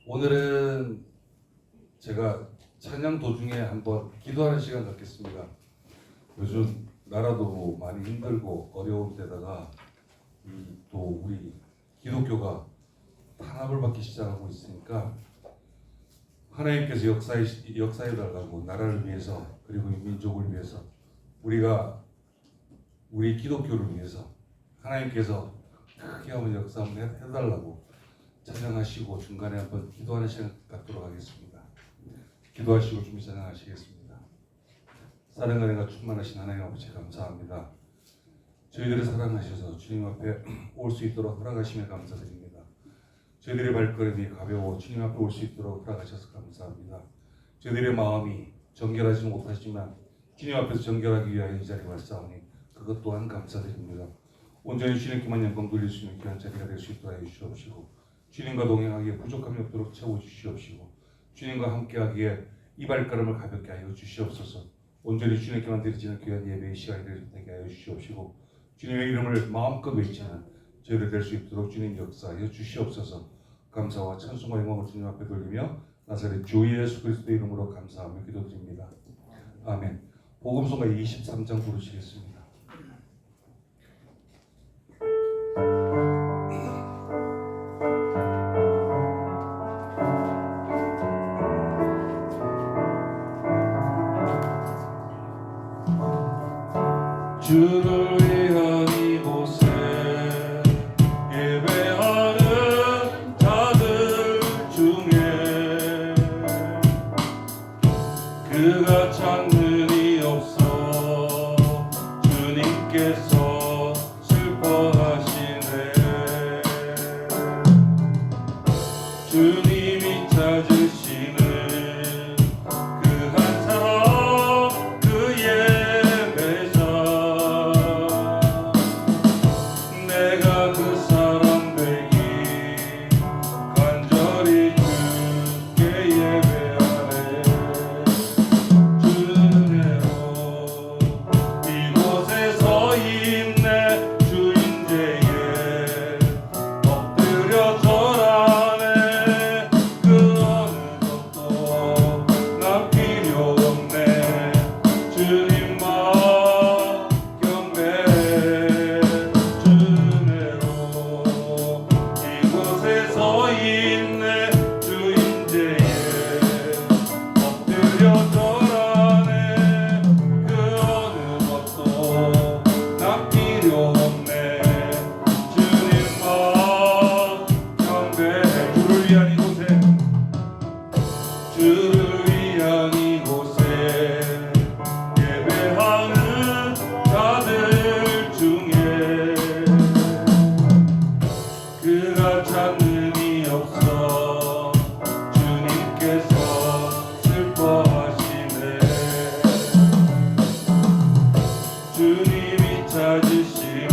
오늘은 제가 찬양 도중에 한번 기도하는 시간 갖겠습니다. 요즘 나라도 많이 힘들고 어려운 데다가 또 우리 기독교가 탄압을 받기 시작하고 있으니까 하나님께서 역사해 달라고 나라를 위해서 그리고 이 민족을 위해서 우리 기독교를 위해서 하나님께서 크게 한번 역사 한번 해달라고 찬양하시고 중간에 한번 기도하는 시간 갖도록 하겠습니다. 기도하시고 준비 찬양하시겠습니다. 사랑과 은혜가 충만하신 하나님 아버지 감사합니다. 저희들을 사랑하셔서 주님 앞에 올 수 있도록 허락하시며 감사드립니다. 저희들의 발걸음이 가벼워 주님 앞에 올 수 있도록 허락하셔서 감사합니다. 저희들의 마음이 정결하지 못하지만 주님 앞에서 정결하기 위하여 이 자리에 왔사오니 그것 또한 감사드립니다. 온전히 주님께만 영광 돌릴 수 있는 귀한 자리가 될 수 있도록 하여 주시옵시고 주님과 동행하기에 부족함이 없도록 채워주시옵시고 주님과 함께하기에 이 발걸음을 가볍게 하여 주시옵소서. 온전히 주님께만 드리지는 귀한 예배의 시간이 되게 하여 주시옵시고 주님의 이름을 마음껏 외치는 저희들 될 수 있도록 주님 역사하여 주시옵소서. 감사와 찬송과 영광을 주님 앞에 돌리며 나사렛 주 예수 그리스도의 이름으로 감사하며 기도드립니다. 아멘. 복음서가 23장 부르시겠습니다. 주를 위한 이곳에 예배하는 자들 중에 그가 찾는 이 없어 주님께서 슬퍼하시네. 주님이 찾으시는 그 한 사람 그의 내가 그 사람 되기 간절히 주께 예배하네. 주은혜로 이곳에 서 있네. 주 임재에 엎드려 절하네. 그 어느 것도 난 필요 없네. 주님만 경배해. 이곳에 서 있네. 주 임재에 엎드려 절하네. 그 어느 것도 난 필요 없네. 주님만 경배해. 주를 위한 이곳에 주를 위한 이곳에 예배하는 자들 중에 그가 찾는 이 없어 주님께서 슬퍼하시네. 주님이 찾으시는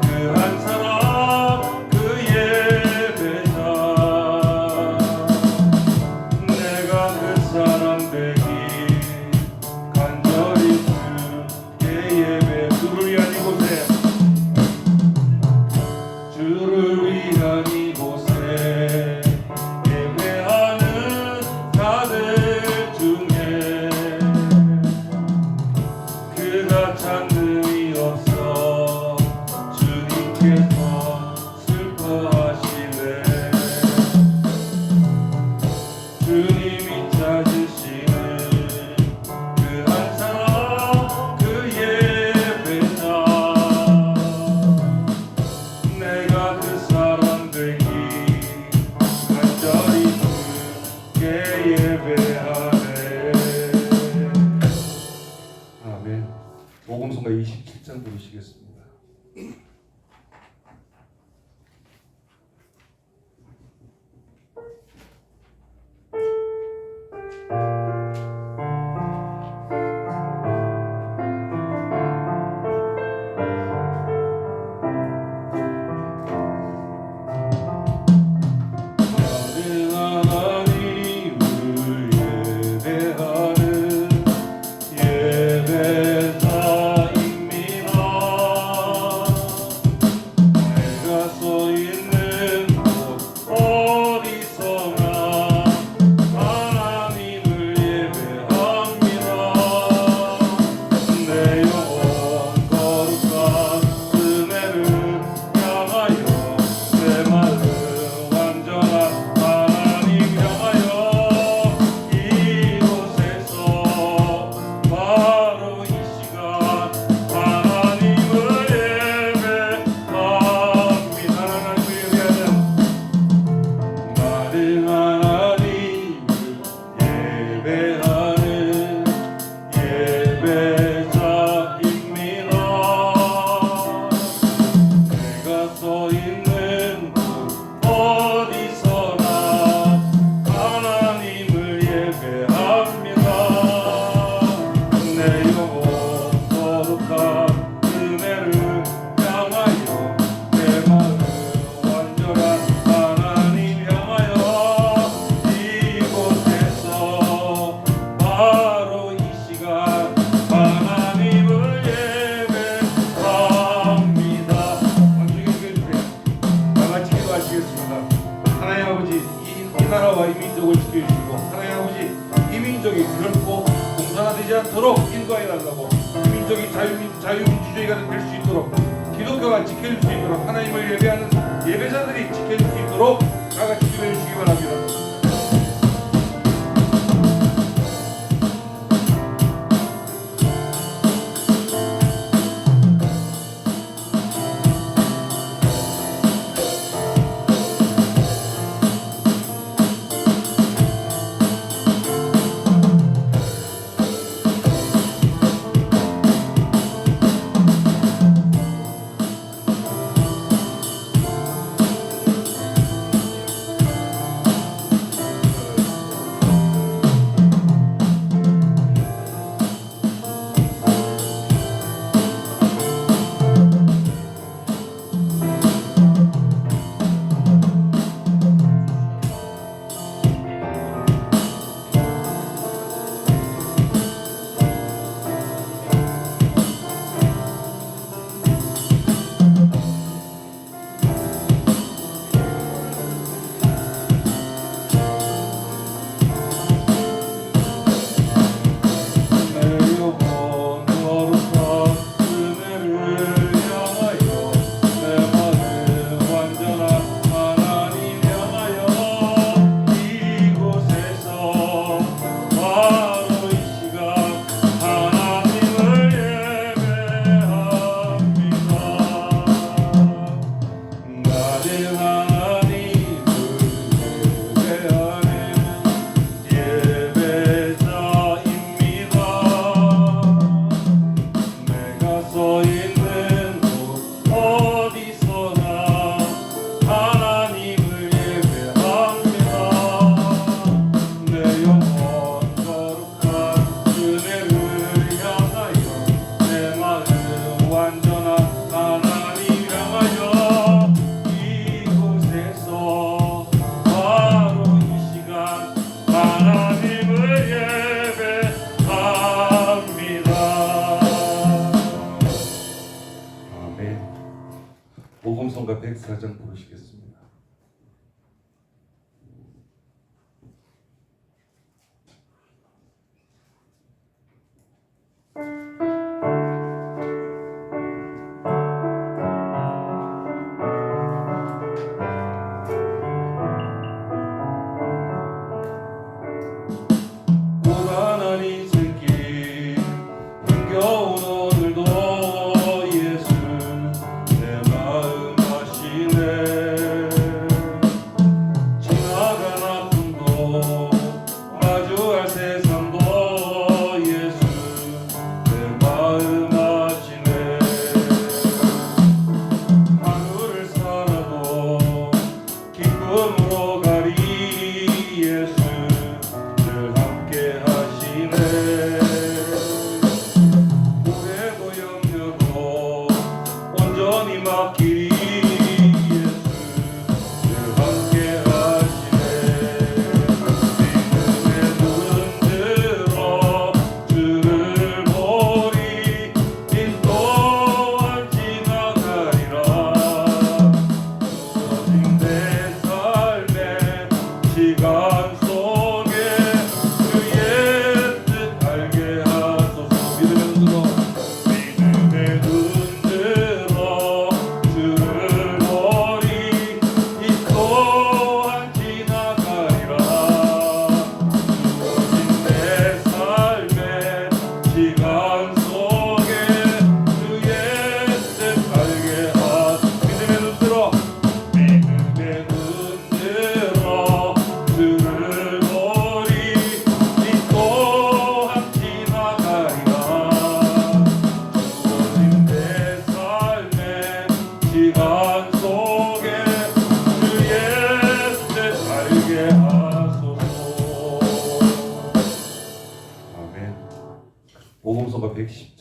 그 한 사람 그의 배자 내가 그 사람 되기 간절히 주께 예배. 주를 위한 이곳에 주를 위한 이곳에 예배하는 자들 중에 그가 찾는 이 없어 주님께서 슬퍼하시네. 주님이 찾으시는 그 한 사람 그의 배자 내가 그 사람 되기 간절히 주께 예배하네. 아멘. 복음서가 27장 부르시겠습니다. 서 있는 곳 어디서 어디서나 하나님을 예배합니다. 내 영혼 거룩한 은혜를 향하여 내 마음 완전한 하나님 향하여 이곳에서 바로 이 시간 하나님을 예배합니다. 완전히 기도해주세요. 다같이 기도하시겠습니다. 하나님 아버지, 이 나라와 이 민족을 지켜주시고 하나님 아버지, 이 민족이 결코 공산화되지 않도록 인도하여 달라고, 이 민족이 자유민주주의가 될 수 있도록, 기독교가 지켜줄 수 있도록, 하나님을 예배하는 예배자들이 지켜줄 수 있도록 다같이 기도해 주시기 바랍니다. 모범성가 104장 부르시겠습니다. 고단한 인생길 힘겨운 오늘도 예수 내 마음 아시네. 지나간 아픔도 마주할 세상도 예수 내 마음 아시네. 하루를 살아도 기쁨으로 가리 예수 늘 함께 하시네. 올해도 염려도 온전히 맡기리 예수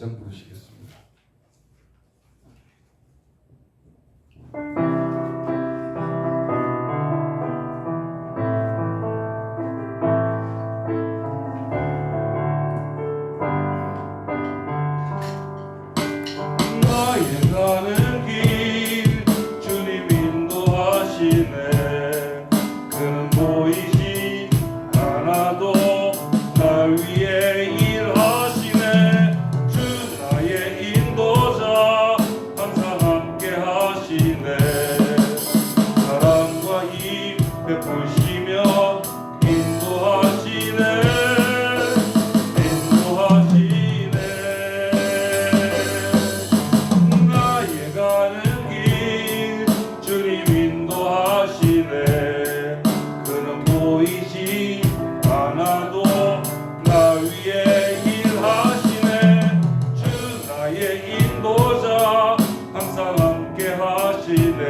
10장 부르시겠습니다. 나의 가는 길 주님 인도하시네. 그는 보이지 않아도 나 위에 일하시네. 주 나의 인도자 항상 함께 하시네. 사랑과 힘 베푸시며 인도하시네. 나의 가는 길 주님 인도하시네. 그는 보이지 않아도 나 위에 일하시네. 주 나의 인도자 항상 함께 하시네.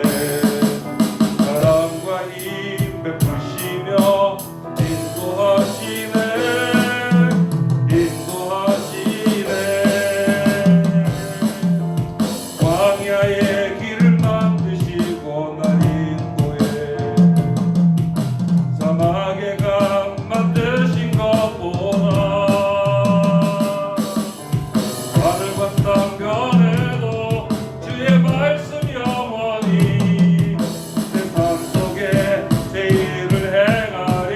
사랑과 힘 베푸시며 인도하시네. 광야의 길을 만드시고 날 인도해. 사막의 강 만드신 것보다 하늘과 땅 변해도 주의 말씀 영원히 내 삶 속에 제일을 행하리.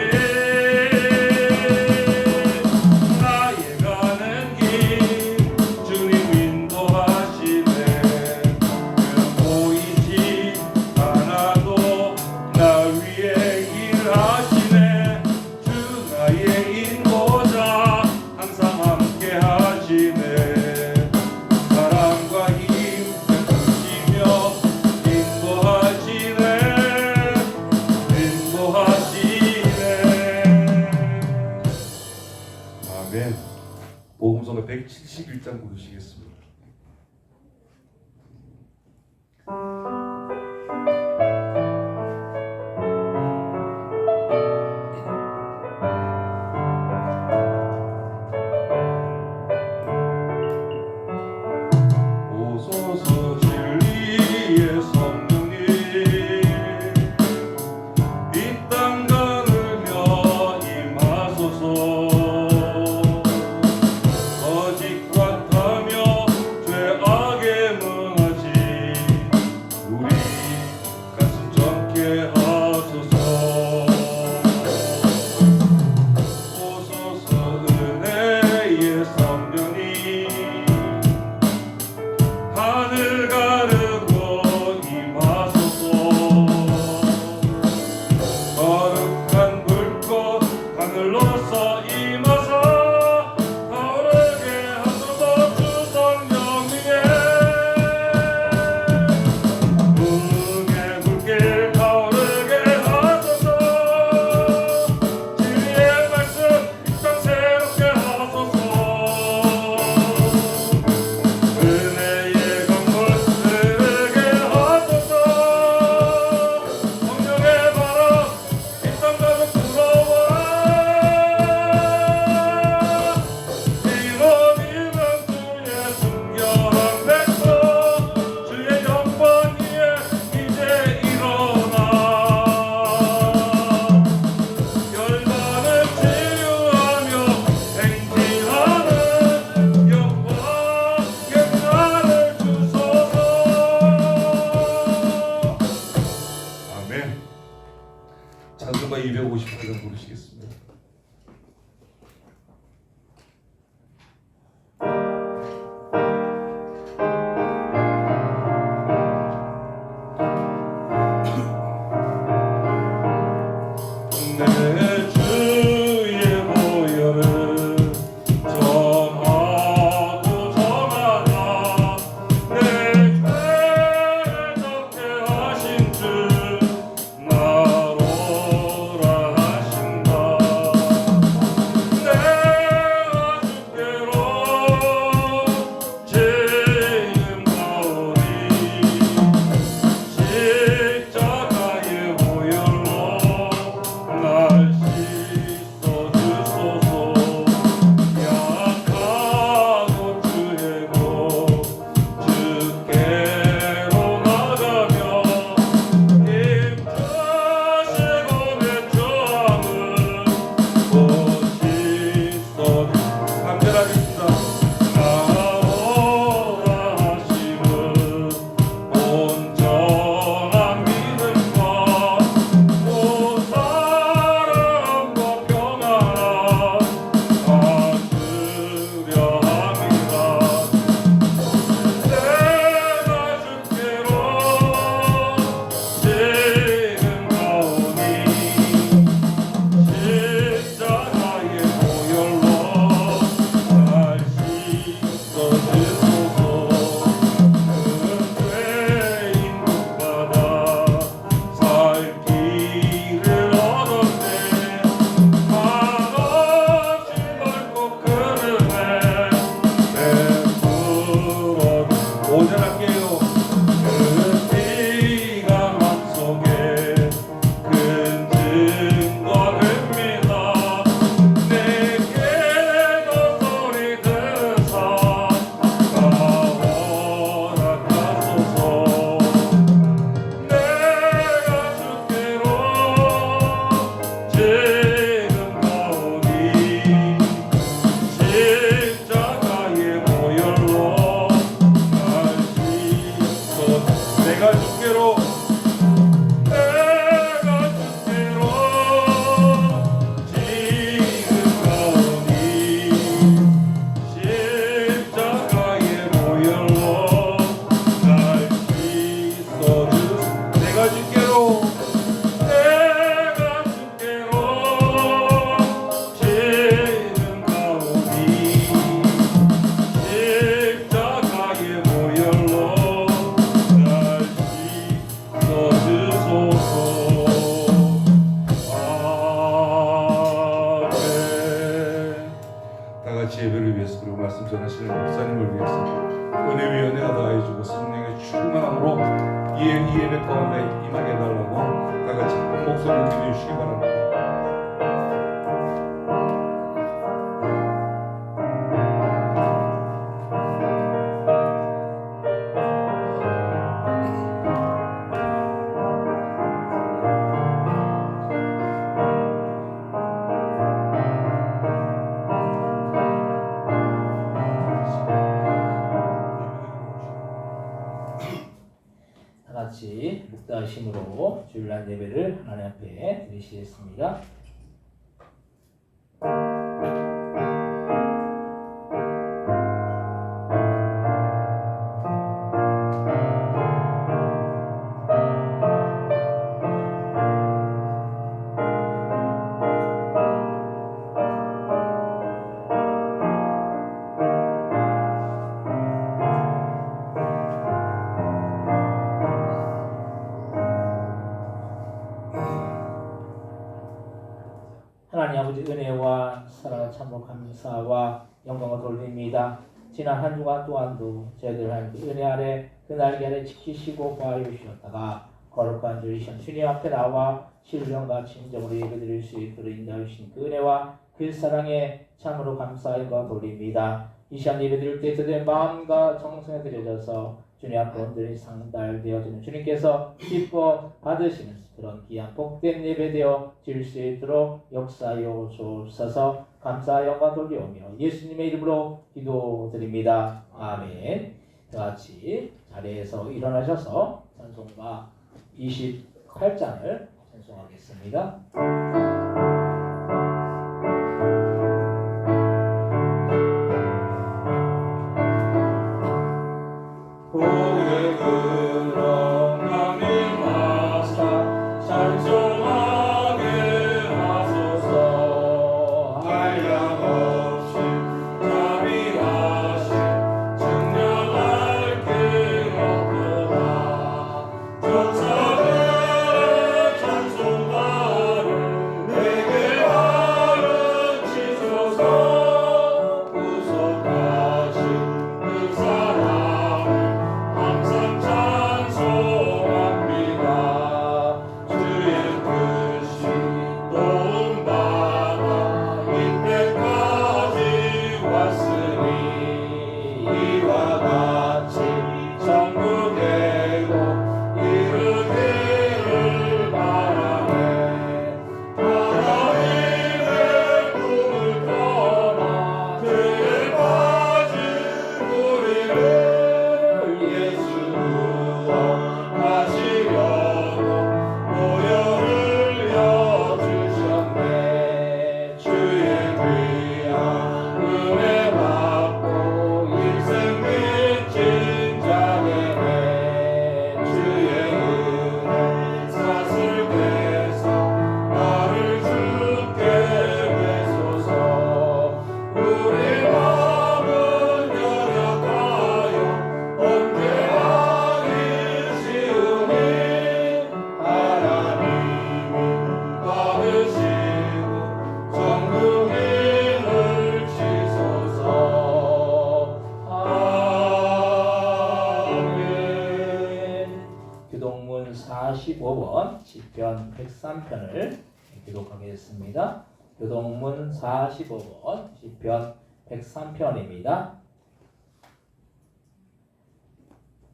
나의 가는 길 주님 인도하시네. 보이지 않아도 나 위에 일하시네. 주 나의 인도자 항상 함께 하시네. 사랑과 힘 베푸시며 인도하시네. 아멘. 복음서가 171장 부르시겠습니다. 오소서 진리의 성령님 이 땅 가르며 임하소서. 거짓과 타며 죄악에 문하지 우리 가슴 젊게 하소서. 오소서 은혜의 성령님 하늘 가르고 임하소서. 거룩한 불꽃 하늘로서 임하사 타오르게 하소서. 주 성령 위에 분의 불길 타오르게 하소서. 진리의 말씀 이 땅 새롭게 하소서. 은혜의 강물 흐르게 하소서. 성령의 바람 이 땅 가득 불어와라. 이러니는 주의 순결한 백성 주의 영광 위에 이제 일어나. 열반을 치유하며 행진하는 영광의 나를 주소서. 아멘. 찬송가 258장 부르시겠습니다. 내 주의 보혈을 전하고 전하라. 내 죄를 덮게 하신 주 나로라 하신다. 은혜란 예배를 하나님 앞에 드리시겠습니다. 하나님 아버지 은혜와 사랑을 참으로 감사와 영광을 돌립니다. 지난 한 주간 동안도 저희들 하나님 은혜 아래 그 날개 아래 지키시고 보아주시었다가 거룩한 주이신 주님 앞에 나와 신령과 진정으로 예배드릴 수 있도록 인도하신 그 은혜와 그 사랑에 참으로 감사와 영광을 돌립니다. 이 시간 예배드릴 때 그들의 마음과 정성에 들여져서 주님 앞에 온전히 상달되어지는 주님께서 기뻐 받으시는 그런 귀한 복된 예배되어 질 수 있도록 역사하여 주옵소서. 감사 영광 돌려오며 예수님의 이름으로 기도드립니다. 아멘. 다같이 자리에서 일어나셔서 찬송가 28장을 찬송하겠습니다. 교동문 45번 시편 103편을 기록하겠습니다. 교동문 45번 시편 103편입니다.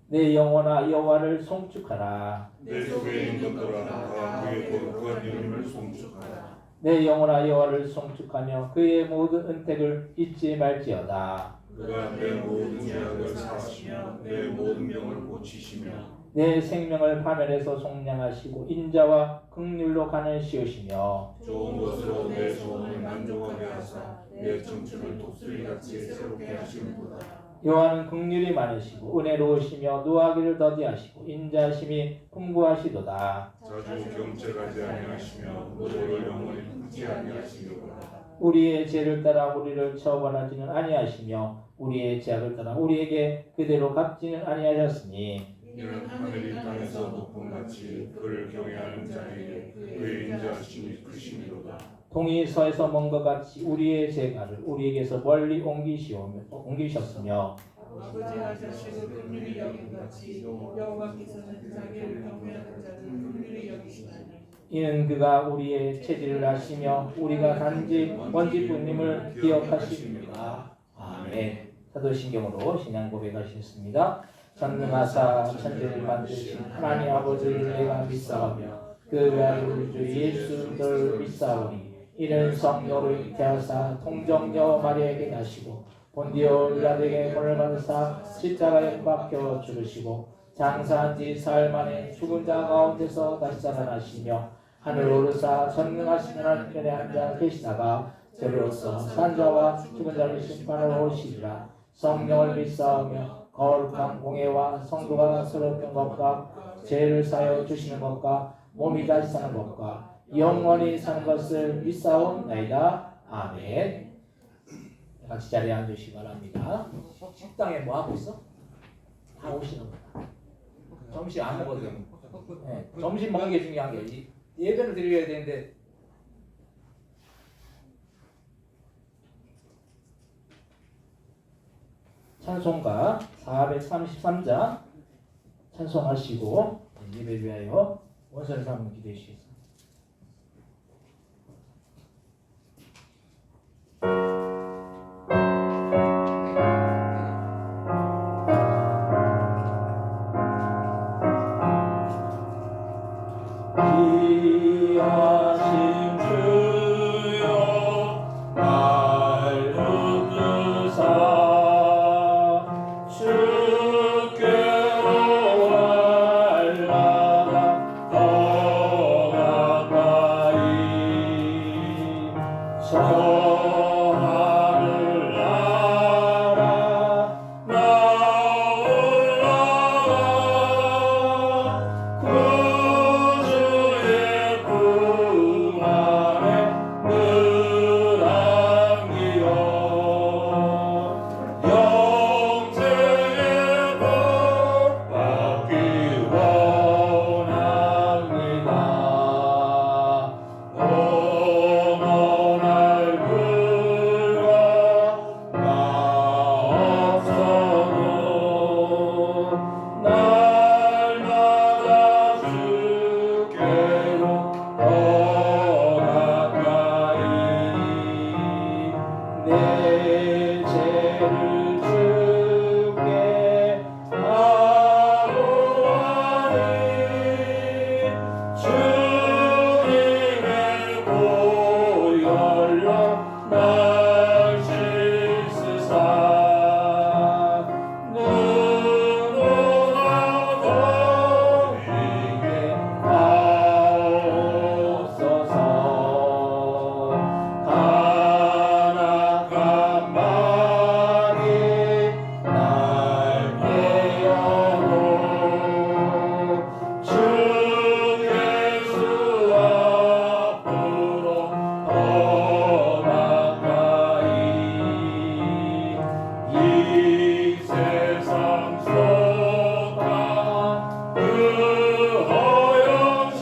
내 영혼아 여호와를 송축하라. 내 속에 있는 것들아 그의 거룩한 이름을 송축하라. 내 영혼아 여호와를 송축하며 그의 모든 은택을 잊지 말지어다. 그가 내 모든 죄악을 사하시며 내 모든 병을 고치시며 내 생명을 파멸해서 속량하시고 인자와 긍휼로 가는 씌우시며 좋은 것으로 내 소원을 만족하게 하사 내 청춘을 독수리같이 새롭게 하시는도다. 여호와는 긍휼이 많으시고 은혜로우시며 노하기를 더디하시고 인자심이 풍부하시도다. 자주 경책하지 아니하시며 노를 영원히 품지 아니하시리로다. 우리의 죄를 따라 우리를 처벌하지는 아니하시며 우리의 죄악을 따라 우리에게 그대로 갚지는 아니하셨으니 이는 하늘이 땅에서 높음같이 그를 경외하는 자에게 그의 인자하심이 크심이로다. 동이 서에서 먼 것 같이 우리의 죄가를 우리에게서 멀리 옮기셨으며 아버지 하시고 긍휼히 여긴 같이 여호와께서는 자기를 경외하는 자를 긍휼히 여기시나니 이는 그가 우리의 체질을 아시며 우리가 단지 원지뿐임을 기억하십니다. 아멘. 사도신경으로 신앙 고백하셨습니다. 전능하사 천지를 만드신 하나님 아버지를 내가 믿사오며 그 아들 우리 주 예수를 믿사오니 이는 성령으로 잉태하사 통정녀 마리아에게 나시고 본디오 빌라도에게 본을 받으사 십자가에 못 박혀 죽으시고 장사한 지 사흘 만에 죽은 자 가운데서 다시 살아나시며 하늘 오르사 전능하신 하나님께 앉아 계시다가 저로서 산자와 죽은 자를 심판하러 오시리라. 성령을 믿사오며 거룩한 공예와 성도가 서로 된 것과 죄를 사여 주시는 것과 몸이 다시 사는 것과 영원히 사는 것을 믿사옵나이다. 아멘. 같이 자리에 앉으시기 바랍니다. 식당에 뭐 하고 있어? 다 오시는 거다. 점심 안 먹거든. 네, 점심 먹는 게 중요한 게 예배를 드려야 되는데 찬송가 433장 찬송하시고 예배를 위하여 원선을 삼는 기도해 주시겠습니다. 귀하신 주여 날 붙드사 주께로 알라다 더 가까이 저 하늘 나라 나 올라가 구주의 품 안에 늘 안기어 영생의 복 받기 원합니다. 어머 날 불러 나옵소서. 날마다 주께로 더 가까이 내 죄를 주께 아뢰오니 주님의 보혈로 날 씻으사 눈오나도 있게 하옵소서. 가나간 마음이 날 깨어도 주 예수 앞으로 더 가까이 이 세상 속한 그 허영심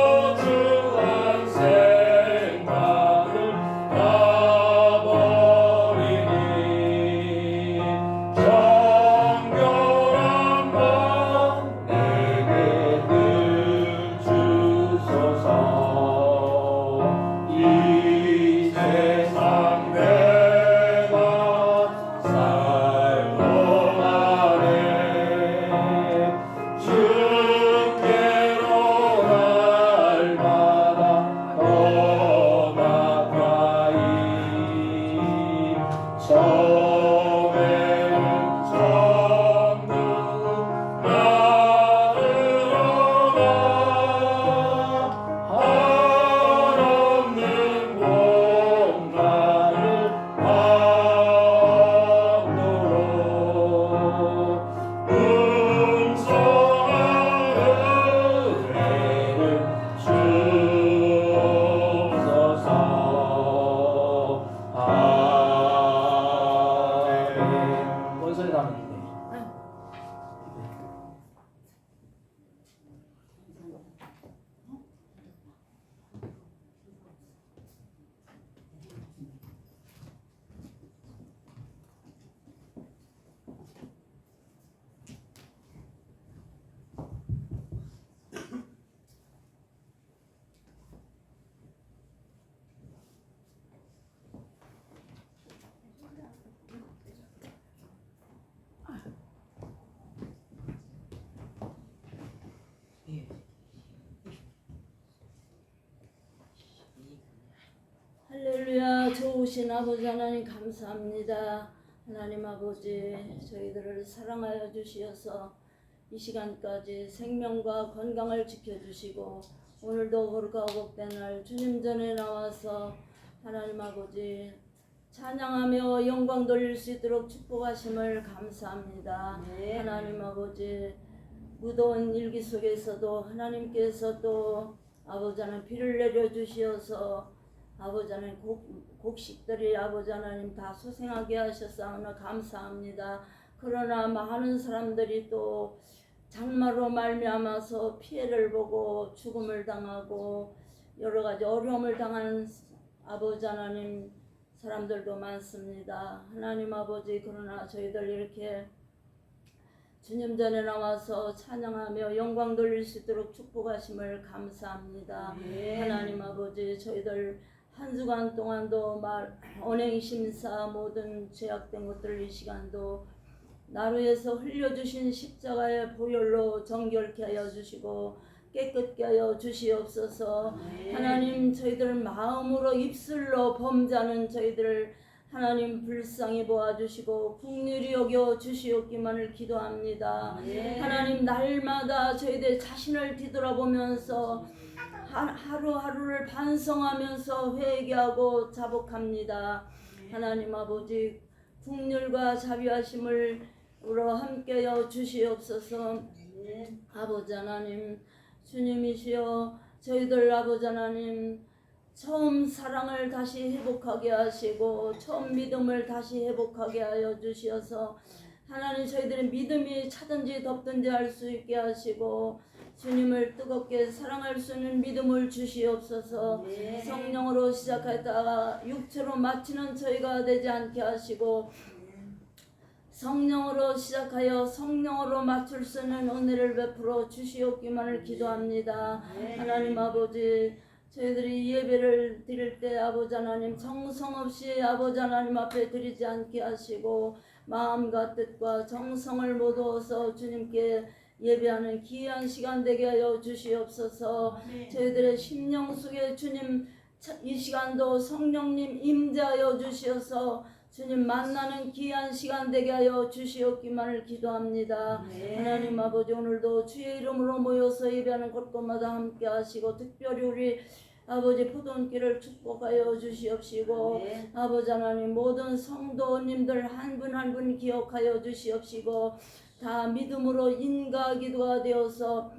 거추한 생각을 다 버리니 정결한 마음 내게 늘 주소서. 이 세상 내가 살 동안에 주께로 날마다 더 가까이 정에는 전부 나들어가 한없는 공간을 받도록 음성하는 은혜를 주옵소서. 아멘. 원선을 삼는 기도해 주시겠습니다. 할렐루야. 좋으신 아버지 하나님 감사합니다. 하나님 아버지, 저희들을 사랑하여 주시어서 이 시간까지 생명과 건강을 지켜주시고 오늘도 거룩하고 복된 날 주님 전에 나와서 하나님 아버지 찬양하며 영광 돌릴 수 있도록 축복하심을 감사합니다. 하나님 아버지, 무더운 일기 속에서도 하나님께서 또 아버지 하나님 비를 내려주시어서 아버지 하나님 곡식들이 아버지 하나님 다 소생하게 하셨사오나 감사합니다. 그러나 많은 사람들이 또 장마로 말미암아서 피해를 보고 죽음을 당하고 여러 가지 어려움을 당한 아버지 하나님 사람들도 많습니다. 하나님 아버지, 그러나 저희들 이렇게 주님 전에 나와서 찬양하며 영광 돌릴 수 있도록 축복하심을 감사합니다. 하나님 아버지, 저희들 한 주간 동안도 언행 심사 모든 죄악된 것들 이 시간도 나로 해서 흘려주신 십자가의 보혈로 정결케 하여 주시고 깨끗게 하여 주시옵소서. 하나님, 저희들 마음으로 입술로 범죄하는 저희들을 하나님 불쌍히 보아주시고 긍휼히 여겨 주시옵기만을 기도합니다. 하나님, 날마다 저희들 자신을 뒤돌아보면서 하루하루를 반성하면서 회개하고 자복합니다. 하나님 아버지, 긍휼과 자비하심을 우러 함께여 주시옵소서. 아버지 하나님, 주님이시여 저희들 아버지 하나님 처음 사랑을 다시 회복하게 하시고 처음 믿음을 다시 회복하게 하여 주시어서 하나님 저희들의 믿음이 차든지 덮든지 할 수 있게 하시고 주님을 뜨겁게 사랑할 수 있는 믿음을 주시옵소서. 성령으로 시작하다가 육체로 마치는 저희가 되지 않게 하시고 성령으로 시작하여 성령으로 맞출 수 있는 은혜를 베풀어 주시옵기만을 기도합니다. 하나님 아버지, 저희들이 예배를 드릴 때 아버지 하나님 정성 없이 아버지 하나님 앞에 드리지 않게 하시고 마음과 뜻과 정성을 모두어서 주님께 예배하는 귀한 시간 되게 하여 주시옵소서. 저희들의 심령 속에 주님 이 시간도 성령님 임재하여 주시어서 주님 만나는 귀한 시간 되게 하여 주시옵기만을 기도합니다. 하나님 아버지, 오늘도 주의 이름으로 모여서 예배하는 곳곳마다 함께 하시고 특별히 우리 아버지 포도원길을 축복하여 주시옵시고 아버지 하나님 모든 성도님들 한 분 한 분 기억하여 주시옵시고 다 믿음으로 인가 기도가 되어서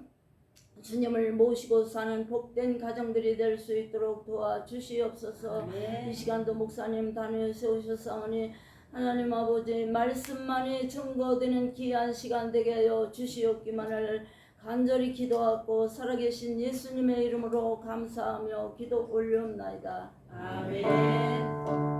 주님을 모시고 사는 복된 가정들이 될 수 있도록 도와주시옵소서. 이 시간도 목사님 단위에 세우셨사오니 하나님 아버지 말씀만이 증거되는 귀한 시간 되게 하여 주시옵기만을 간절히 기도하고 살아계신 예수님의 이름으로 감사하며 기도 올려옵나이다. 아멘.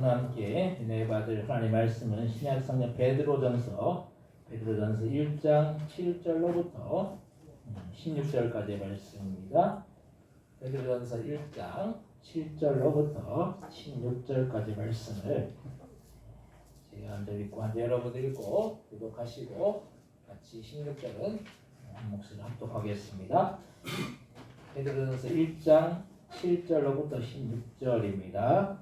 함께 은혜 받을 하나님의 말씀은 신약 성경 베드로전서 1장 7절로부터 16절까지의 말씀입니다. 베드로전서 1장 7절로부터 16절까지 말씀을 제가 한절 읽고 한절 여러분들 읽고 교독하시고 같이 16절은 한 목소리 합독하겠습니다. 베드로전서 1장 7절로부터 16절입니다.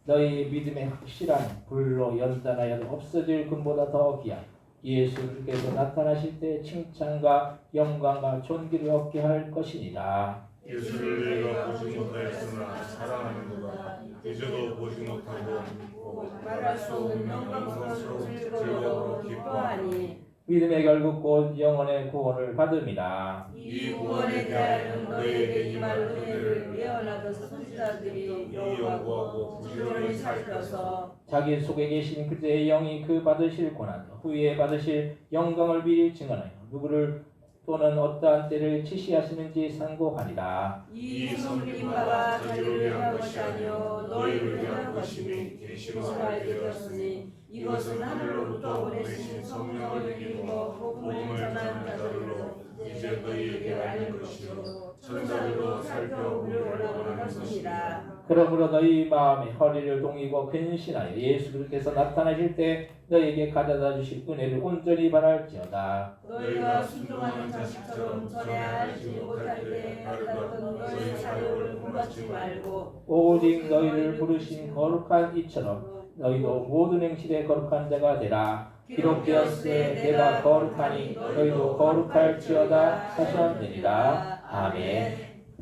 너희 믿음의 확실한 불로 연단하여도 없어질 금보다 더 귀한 예수께서 나타나실 때 칭찬과 영광과 존귀를 얻게 할 것이니라. 예수를 내가 보지 못하였으나 사랑하는도다. 이제도 보지 못하고 믿고 말할 수 없는 영광스러운 즐거움으로 기뻐하니 믿음의 결국 곧 영혼의 구원을 받음이라. 이 구원에 대하여 너희에게 임할 은혜를 예언하던 선지자들이 연구하고 부지런히 살펴서 자기 속에 계신 그대의 영이 그 받으실 고난 후에 받으실 영광을 미리 증언하여 누구를 또는 어떠한 때를 지시하시는지 상고하리라. 이 성령님과 자기를 위한 것이 아니요 너희를 위한 것이니 계시로 알게 되었으니 이것은 하늘로부터 보내신 성령을 믿고 복음을 전하는 자들로 이제 너희에게 알린 것이요 천사들로 살펴보려 원하는 것이라. 그러므로 너희 마음에 허리를 동이고 근신하여 예수 그리스도께서 나타나실 때 너희에게 가져다 주실 은혜를 온전히 바랄지어다. 너희가 순종하는 자식처럼 전에 알지 못할 때 알았던 너희 사욕을 본받지 말고 오직 너희를 부르신 거룩한 이처럼 너희도 모든 행실에 거룩한 자가 되라. 기록되었으되 내가 거룩하니 너희도 거룩할지어다 하셨느니라. 아멘.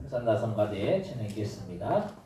산나성가대 찬양하겠습니다.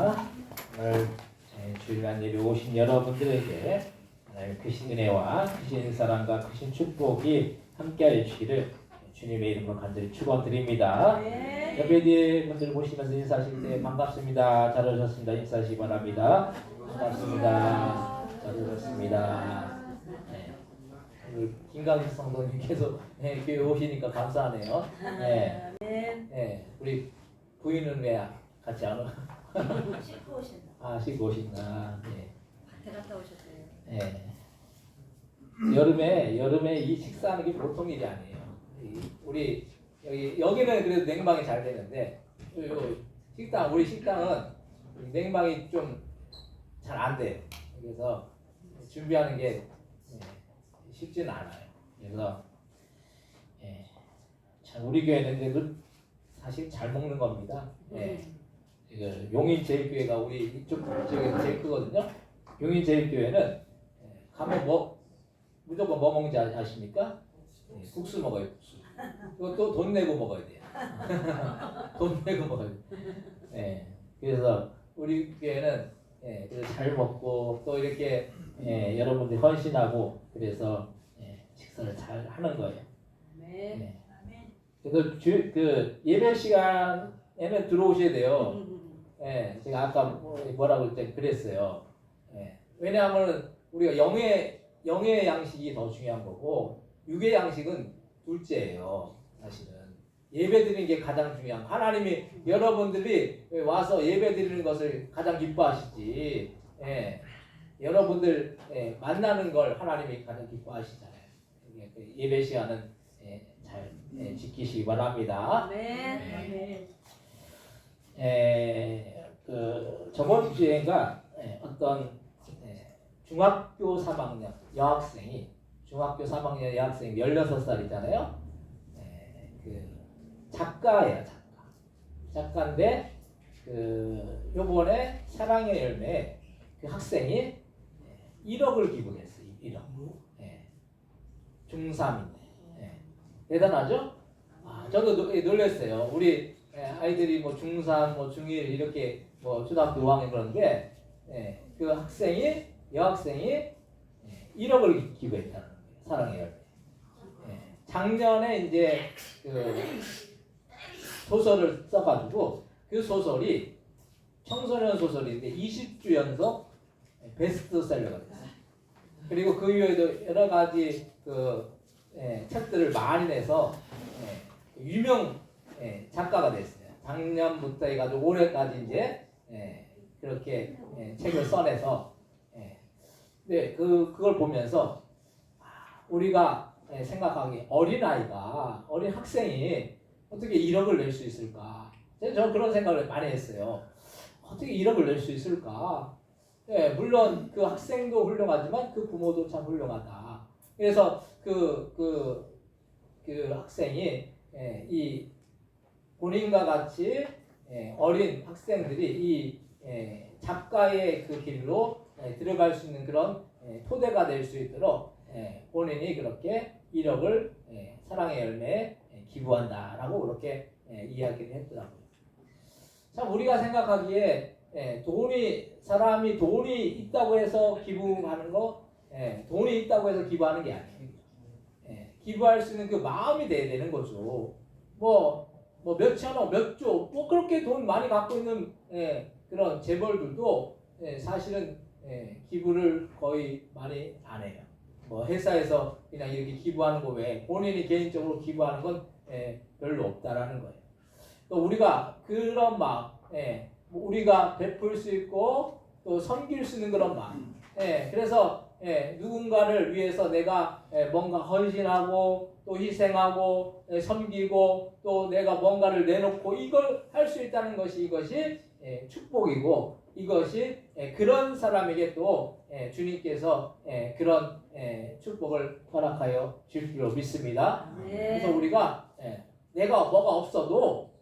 감사합니다. 오늘 주일날 예배 오신 여러분들에게 하나님의 크신 은혜와 크신 사랑과 크신 축복이 함께하여 주시기를 주님의 이름으로 간절히 축원드립니다. 네. 옆에 뒤에 분들 보시면서 인사하실 때 반갑습니다. 잘 오셨습니다. 인사하시기 바랍니다. 반갑습니다. 잘 오셨습니다. 네. 오늘 김강식 성도님께서 교회 오시니까 감사하네요. 네. 네. 우리 부인은 왜 같이 안 오? 씻고 오신다. 아, 씻고 오신다. 네. 밭에 갔다 오셨대요. 네. 여름에 이 식사하는 게 보통 일이 아니에요. 우리 여기는 그래도 냉방이 잘 되는데 우리 식당은 냉방이 좀 잘 안 돼요. 그래서 준비하는 게 쉽지는 않아요. 그래서 참 우리 교회는 그래도 사실 잘 먹는 겁니다. 용인제일교회가 우리 이쪽 지역에서 제일 크거든요. 용인제일교회는 가면 무조건 뭐 먹는지 아십니까? 국수 먹어요. 국수. 그것도 돈 내고 먹어야 돼요. 돈 내고 먹어야 돼요. 그래서 우리 교회는 그래서 잘 먹고 또 이렇게 여러분들이 헌신하고 그래서 식사를 잘 하는 거예요. 그래서 그 예배 시간에는 들어오셔야 돼요. 제가 아까 뭐라고 그랬어요. 왜냐하면 우리가 영의 양식이 더 중요한 거고 육의 양식은 둘째예요. 사실은 예배 드리는 게 가장 중요한 거. 하나님이 여러분들이 와서 예배 드리는 것을 가장 기뻐하시지. 여러분들 만나는 걸 하나님이 가장 기뻐하시잖아요. 예배 시간은 잘 지키시기 바랍니다. 그 저번 주에가 어떤 중학교 3학년 여학생이 중학교 3학년 여학생 16살이잖아요. 그 작가예요, 작가인데 그 요번에 사랑의 열매 그 학생이 1억을 기부했어요. 1억. 중3인데 대단하죠? 저도 놀랐어요. 우리 아이들이 뭐 중3, 뭐 중1 이렇게 뭐 초등학교 5학년 그런데 그 여학생이 1억을 기부했다는 거예요. 사랑의 열매. 작년에 이제 그 소설을 써가지고 그 소설이 청소년 소설인데 20주 연속 베스트셀러가 됐어요. 그리고 그 이후에도 여러 가지 그 책들을 많이 내서 유명 작가가 됐어요. 작년부터 해가지고 올해까지 이제 그렇게 책을 써내서 그걸 보면서 우리가 생각하기에 어린 학생이 어떻게 1억을 낼 수 있을까? 저는 그런 생각을 많이 했어요. 어떻게 1억을 낼 수 있을까? 물론 그 학생도 훌륭하지만 그 부모도 참 훌륭하다. 그래서 그 학생이 이 본인과 같이 어린 학생들이 이 작가의 그 길로 들어갈 수 있는 그런 토대가 될 수 있도록 본인이 그렇게 1억을 사랑의 열매에 기부한다라고 그렇게 이야기를 했더라고요. 참 우리가 생각하기에 사람이 돈이 있다고 해서 기부하는 거, 돈이 있다고 해서 기부하는 게 아니에요. 기부할 수 있는 그 마음이 돼야 되는 거죠. 뭐 몇천억, 몇 조, 뭐 그렇게 돈 많이 갖고 있는 그런 재벌들도 사실은 기부를 거의 많이 안 해요. 뭐 회사에서 그냥 이렇게 기부하는 거 외에 본인이 개인적으로 기부하는 건 별로 없다라는 거예요. 또 우리가 그런 마음, 우리가 베풀 수 있고 또 섬길 수 있는 그런 마음. 그래서 누군가를 위해서 내가 뭔가 헌신하고 또 희생하고 섬기고 또 내가 뭔가를 내놓고 이걸 할 수 있다는 것이 이것이 축복이고 이것이 그런 사람에게 또 주님께서 그런 축복을 허락하여 줄 줄로 믿습니다. 그래서 우리가 내가 뭐가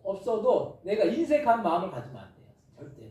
없어도 내가 인색한 마음을 가지면 안 돼요. 절대로.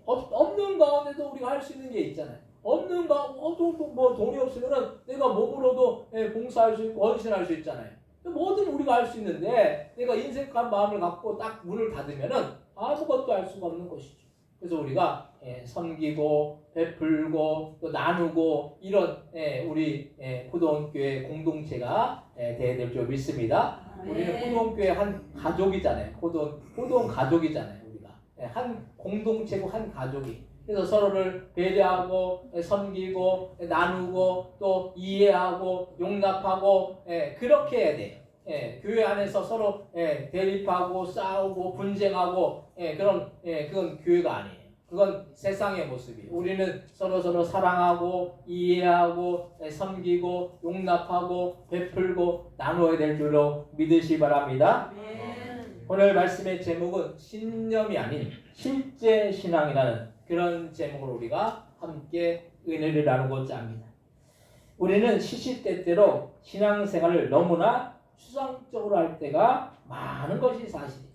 없는 가운데도 우리가 할 수 있는 게 있잖아요. 없는 뭐 돈이 없으면은 내가 몸으로도 봉사할 수 있고 헌신할 수 있잖아요. 뭐든 우리가 할 수 있는데 내가 인색한 마음을 갖고 딱 문을 닫으면은 아무것도 할 수가 없는 것이죠. 그래서 우리가 섬기고 베풀고 또 나누고 이런 우리 포도원교회 공동체가 돼야 될 줄 믿습니다. 우리는 포도원교회 한 가족이잖아요. 포도원 가족이잖아요. 우리가 한 공동체고 한 가족이. 그래서 서로를 배려하고 섬기고 나누고 또 이해하고 용납하고 그렇게 해야 돼요. 교회 안에서 서로 대립하고 싸우고 분쟁하고 그건 교회가 아니에요. 그건 세상의 모습이에요. 우리는 서로 사랑하고 이해하고 섬기고 용납하고 베풀고 나누어야 될 줄로 믿으시 바랍니다. 오늘 말씀의 제목은 신념이 아닌 실제 신앙이라는 그런 제목으로 우리가 함께 은혜를 나누고자 합니다. 우리는 시시때때로 신앙생활을 너무나 추상적으로 할 때가 많은 것이 사실이에요.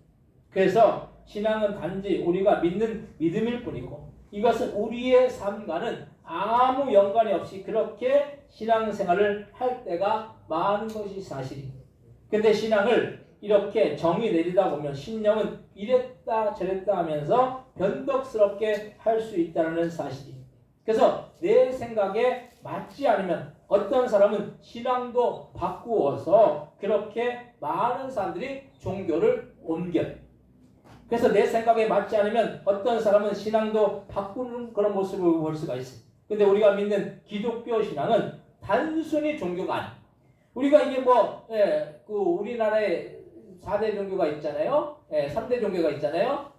그래서 신앙은 단지 우리가 믿는 믿음일 뿐이고 이것은 우리의 삶과는 아무 연관이 없이 그렇게 신앙생활을 할 때가 많은 것이 사실입니다. 근데 신앙을 이렇게 정의 내리다 보면 신령은 이랬다 저랬다 하면서 변덕스럽게 할 수 있다는 사실입니다. 그래서 내 생각에 맞지 않으면 어떤 사람은 신앙도 바꾸어서 그렇게 많은 사람들이 종교를 옮겨요. 그래서 내 생각에 맞지 않으면 어떤 사람은 신앙도 바꾸는 그런 모습을 볼 수가 있어요. 근데 우리가 믿는 기독교 신앙은 단순히 종교가 아니에요. 우리가 이게 우리나라에 4대 종교가 있잖아요. 3대 종교가 있잖아요.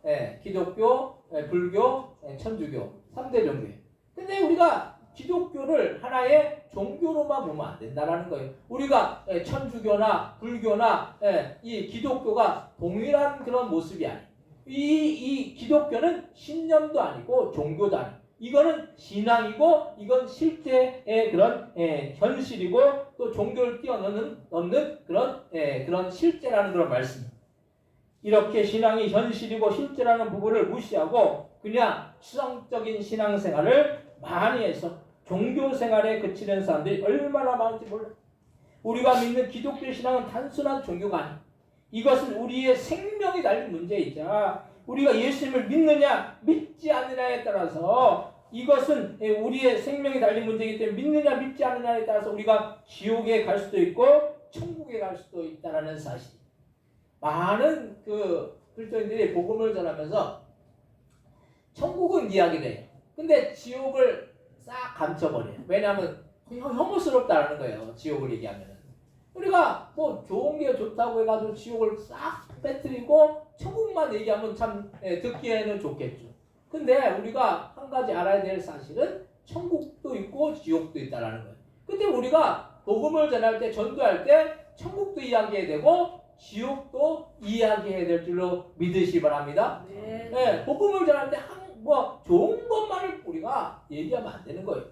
기독교, 불교, 천주교 3대 종교예요. 근데 우리가 기독교를 하나의 종교로만 보면 안 된다는 거예요. 우리가 천주교나 불교나 이 기독교가 동일한 그런 모습이 아니에요. 이 기독교는 신념도 아니고 종교도 아니에요. 이거는 신앙이고 이건 실제의 그런 현실이고 또 종교를 뛰어넘는 그런 실제라는 그런 말씀입니다. 이렇게 신앙이 현실이고 실제라는 부분을 무시하고 그냥 추상적인 신앙생활을 많이 해서 종교생활에 그치는 사람들이 얼마나 많은지 몰라요. 우리가 믿는 기독교 신앙은 단순한 종교가 아니에요. 이것은 우리의 생명이 달린 문제이자 우리가 예수님을 믿느냐 믿지 않느냐에 따라서 이것은 우리의 생명이 달린 문제이기 때문에 믿느냐 믿지 않느냐에 따라서 우리가 지옥에 갈 수도 있고 천국에 갈 수도 있다는 사실. 많은 그리스도인들이 복음을 전하면서 천국은 이야기를 해요. 근데 지옥을 싹 감춰버려요. 왜냐하면 혐오스럽다는 거예요. 지옥을 얘기하면은. 우리가 좋은 게 좋다고 해가지고 지옥을 싹 빼뜨리고 천국만 얘기하면 참 듣기에는 좋겠죠. 근데 우리가 한 가지 알아야 될 사실은 천국도 있고 지옥도 있다는 거예요. 근데 우리가 복음을 전할 때 전도할 때 천국도 이야기해야 되고 지옥도 이야기해야 될 줄로 믿으시 바랍니다. 복음을 전할 때 좋은 것만을 우리가 얘기하면 안 되는 거예요.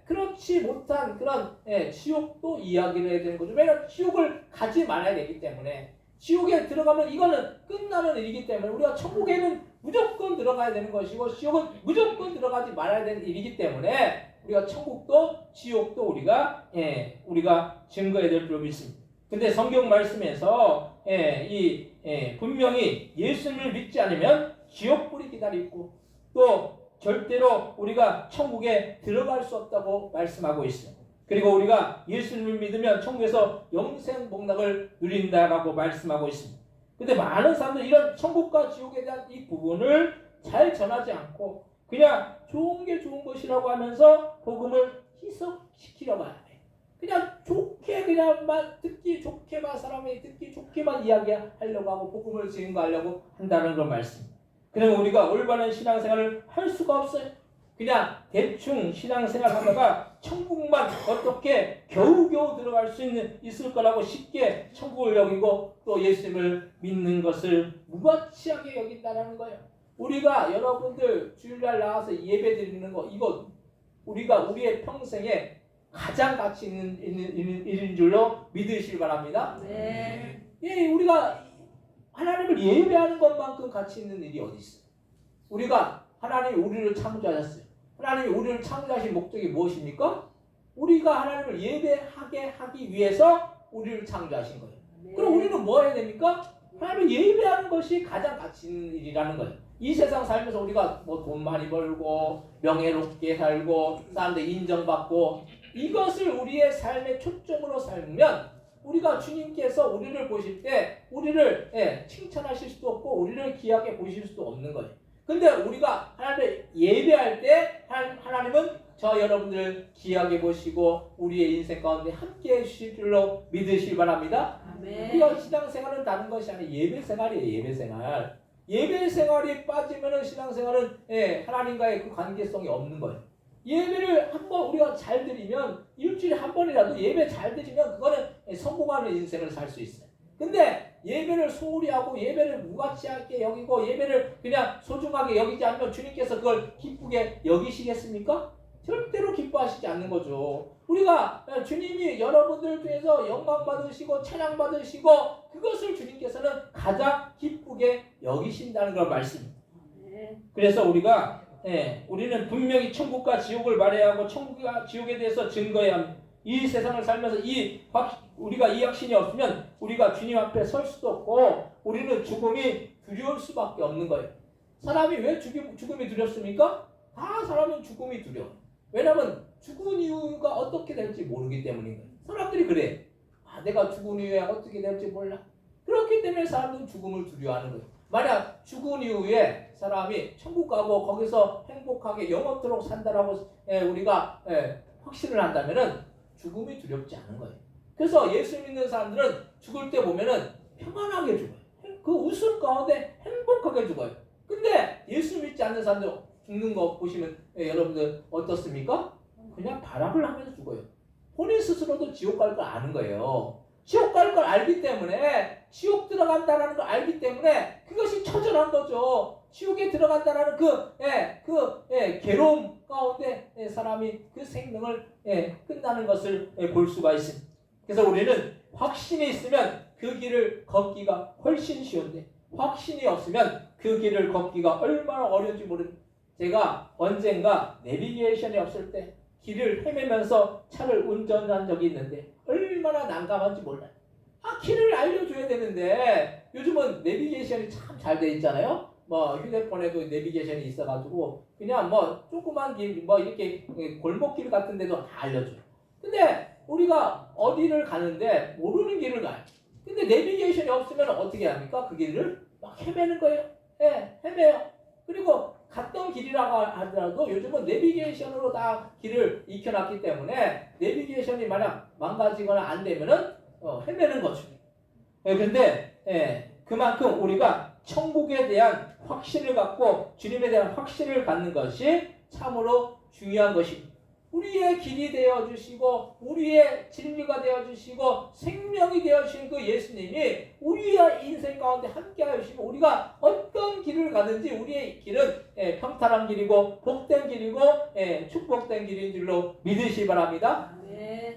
그렇지 못한 그런 지옥도 이야기를 해야 되는 거죠. 왜냐하면 지옥을 가지 말아야 되기 때문에 지옥에 들어가면 이거는 끝나는 일이기 때문에 우리가 천국에는 무조건 들어가야 되는 것이고 지옥은 무조건 들어가지 말아야 되는 일이기 때문에 우리가 천국도 지옥도 우리가 증거해야 될 줄로 믿습니다. 근데 성경 말씀에서 분명히 예수님을 믿지 않으면 지옥불이 기다리고 또 절대로 우리가 천국에 들어갈 수 없다고 말씀하고 있어요. 그리고 우리가 예수님을 믿으면 천국에서 영생 복락을 누린다라고 말씀하고 있습니다. 근데 많은 사람들이 이런 천국과 지옥에 대한 이 부분을 잘 전하지 않고 그냥 좋은 게 좋은 것이라고 하면서 복음을 희석시키려고 해요. 그냥 좋게 듣기 좋게만 사람이 듣기 좋게만 이야기하려고 하고 복음을 증거하려고 한다는 그런 말씀입니다. 그러면 우리가 올바른 신앙생활을 할 수가 없어요. 그냥 대충 신앙생활 하다가 천국만 어떻게 겨우겨우 들어갈 수 있을 거라고 쉽게 천국을 여기고 또 예수님을 믿는 것을 무가치하게 여긴다는 거예요. 우리가 여러분들 주일날 나와서 예배 드리는 거 이거 우리가 우리의 평생에 가장 가치 있는 일인 줄로 믿으시기 바랍니다. 우리가 하나님을 예배하는 것만큼 가치 있는 일이 어디 있어요? 우리가 하나님이 우리를 창조하셨어요. 하나님이 우리를 창조하신 목적이 무엇입니까? 우리가 하나님을 예배하게 하기 위해서 우리를 창조하신 거예요. 그럼 우리는 뭐 해야 됩니까? 하나님을 예배하는 것이 가장 가치 있는 일이라는 거예요. 이 세상 살면서 우리가 뭐 돈 많이 벌고 명예롭게 살고 사람들 인정받고 이것을 우리의 삶의 초점으로 살면 우리가 주님께서 우리를 보실 때 우리를 칭찬하실 수도 없고 우리를 귀하게 보실 수도 없는 거예요. 근데 우리가 하나님을 예배할 때 하나님은 저 여러분들 귀하게 보시고 우리의 인생 가운데 함께 해주실 줄로 믿으시기 바랍니다. 아멘. 우리가 신앙생활은 다른 것이 아니라 예배생활이에요. 예배생활. 예배생활이 빠지면은 신앙생활은 하나님과의 그 관계성이 없는 거예요. 예배를 한번 우리가 잘 드리면 일주일에 한 번이라도 예배 잘 드리면 그거는 성공하는 인생을 살 수 있어요. 근데 예배를 소홀히 하고 예배를 무가치하게 여기고 예배를 그냥 소중하게 여기지 않으면 주님께서 그걸 기쁘게 여기시겠습니까? 절대로 기뻐하시지 않는 거죠. 우리가 주님이 여러분들 중에서 영광 받으시고 찬양 받으시고 그것을 주님께서는 가장 기쁘게 여기신다는 걸 말씀입니다. 그래서 우리는 분명히 천국과 지옥을 말해야 하고 천국과 지옥에 대해서 증거해야 합니다. 이 세상을 살면서 우리가 이 확신이 없으면 우리가 주님 앞에 설 수도 없고 우리는 죽음이 두려울 수밖에 없는 거예요. 사람이 왜 죽음이 두렵습니까? 다 사람은 죽음이 두려워. 왜냐하면 죽은 이유가 어떻게 될지 모르기 때문인 거예요. 사람들이 그래. 내가 죽은 이후에 어떻게 될지 몰라. 그렇기 때문에 사람들은 죽음을 두려워하는 거예요. 만약 죽은 이후에 사람이 천국 가고 거기서 행복하게 영원토록 산다라고 우리가 확신을 한다면은 죽음이 두렵지 않은 거예요. 그래서 예수 믿는 사람들은 죽을 때 보면은 평안하게 죽어요. 그 웃음 가운데 행복하게 죽어요. 근데 예수 믿지 않는 사람들 죽는 거 보시면 여러분들 어떻습니까? 그냥 발악을 하면서 죽어요. 본인 스스로도 지옥 갈 걸 아는 거예요. 지옥 갈 걸 알기 때문에 지옥 들어간다는 걸 알기 때문에 그것이 처절한 거죠. 지옥에 들어간다는 괴로움 가운데 사람이 그 생명을 끝나는 것을 볼 수가 있습니다. 그래서 우리는 확신이 있으면 그 길을 걷기가 훨씬 쉬운데 확신이 없으면 그 길을 걷기가 얼마나 어려운지 모릅니다. 제가 언젠가 내비게이션이 없을 때 길을 헤매면서 차를 운전한 적이 있는데 얼마나 난감한지 몰라요. 길을 알려줘야 되는데 요즘은 내비게이션이 참 잘 돼 있잖아요. 뭐 휴대폰에도 내비게이션이 있어가지고 그냥 뭐 조그만 길, 뭐 이렇게 골목길 같은 데도 다 알려줘요. 근데 우리가 어디를 가는데 모르는 길을 가요. 근데 내비게이션이 없으면 어떻게 합니까? 그 길을 막 헤매는 거예요. 헤매요. 그리고 갔던 길이라고 하더라도 요즘은 내비게이션으로 다 길을 익혀놨기 때문에 내비게이션이 만약 망가지거나 안 되면은 헤매는 거죠. 그런데 그만큼 우리가 천국에 대한 확신을 갖고 주님에 대한 확신을 갖는 것이 참으로 중요한 것입니다. 우리의 길이 되어주시고 우리의 진리가 되어주시고 생명이 되어주신 그 예수님이 우리의 인생 가운데 함께하여 주시고 우리가 어떤 길을 가든지 우리의 길은 평탄한 길이고 복된 길이고 축복된 길인 줄로 믿으시기 바랍니다.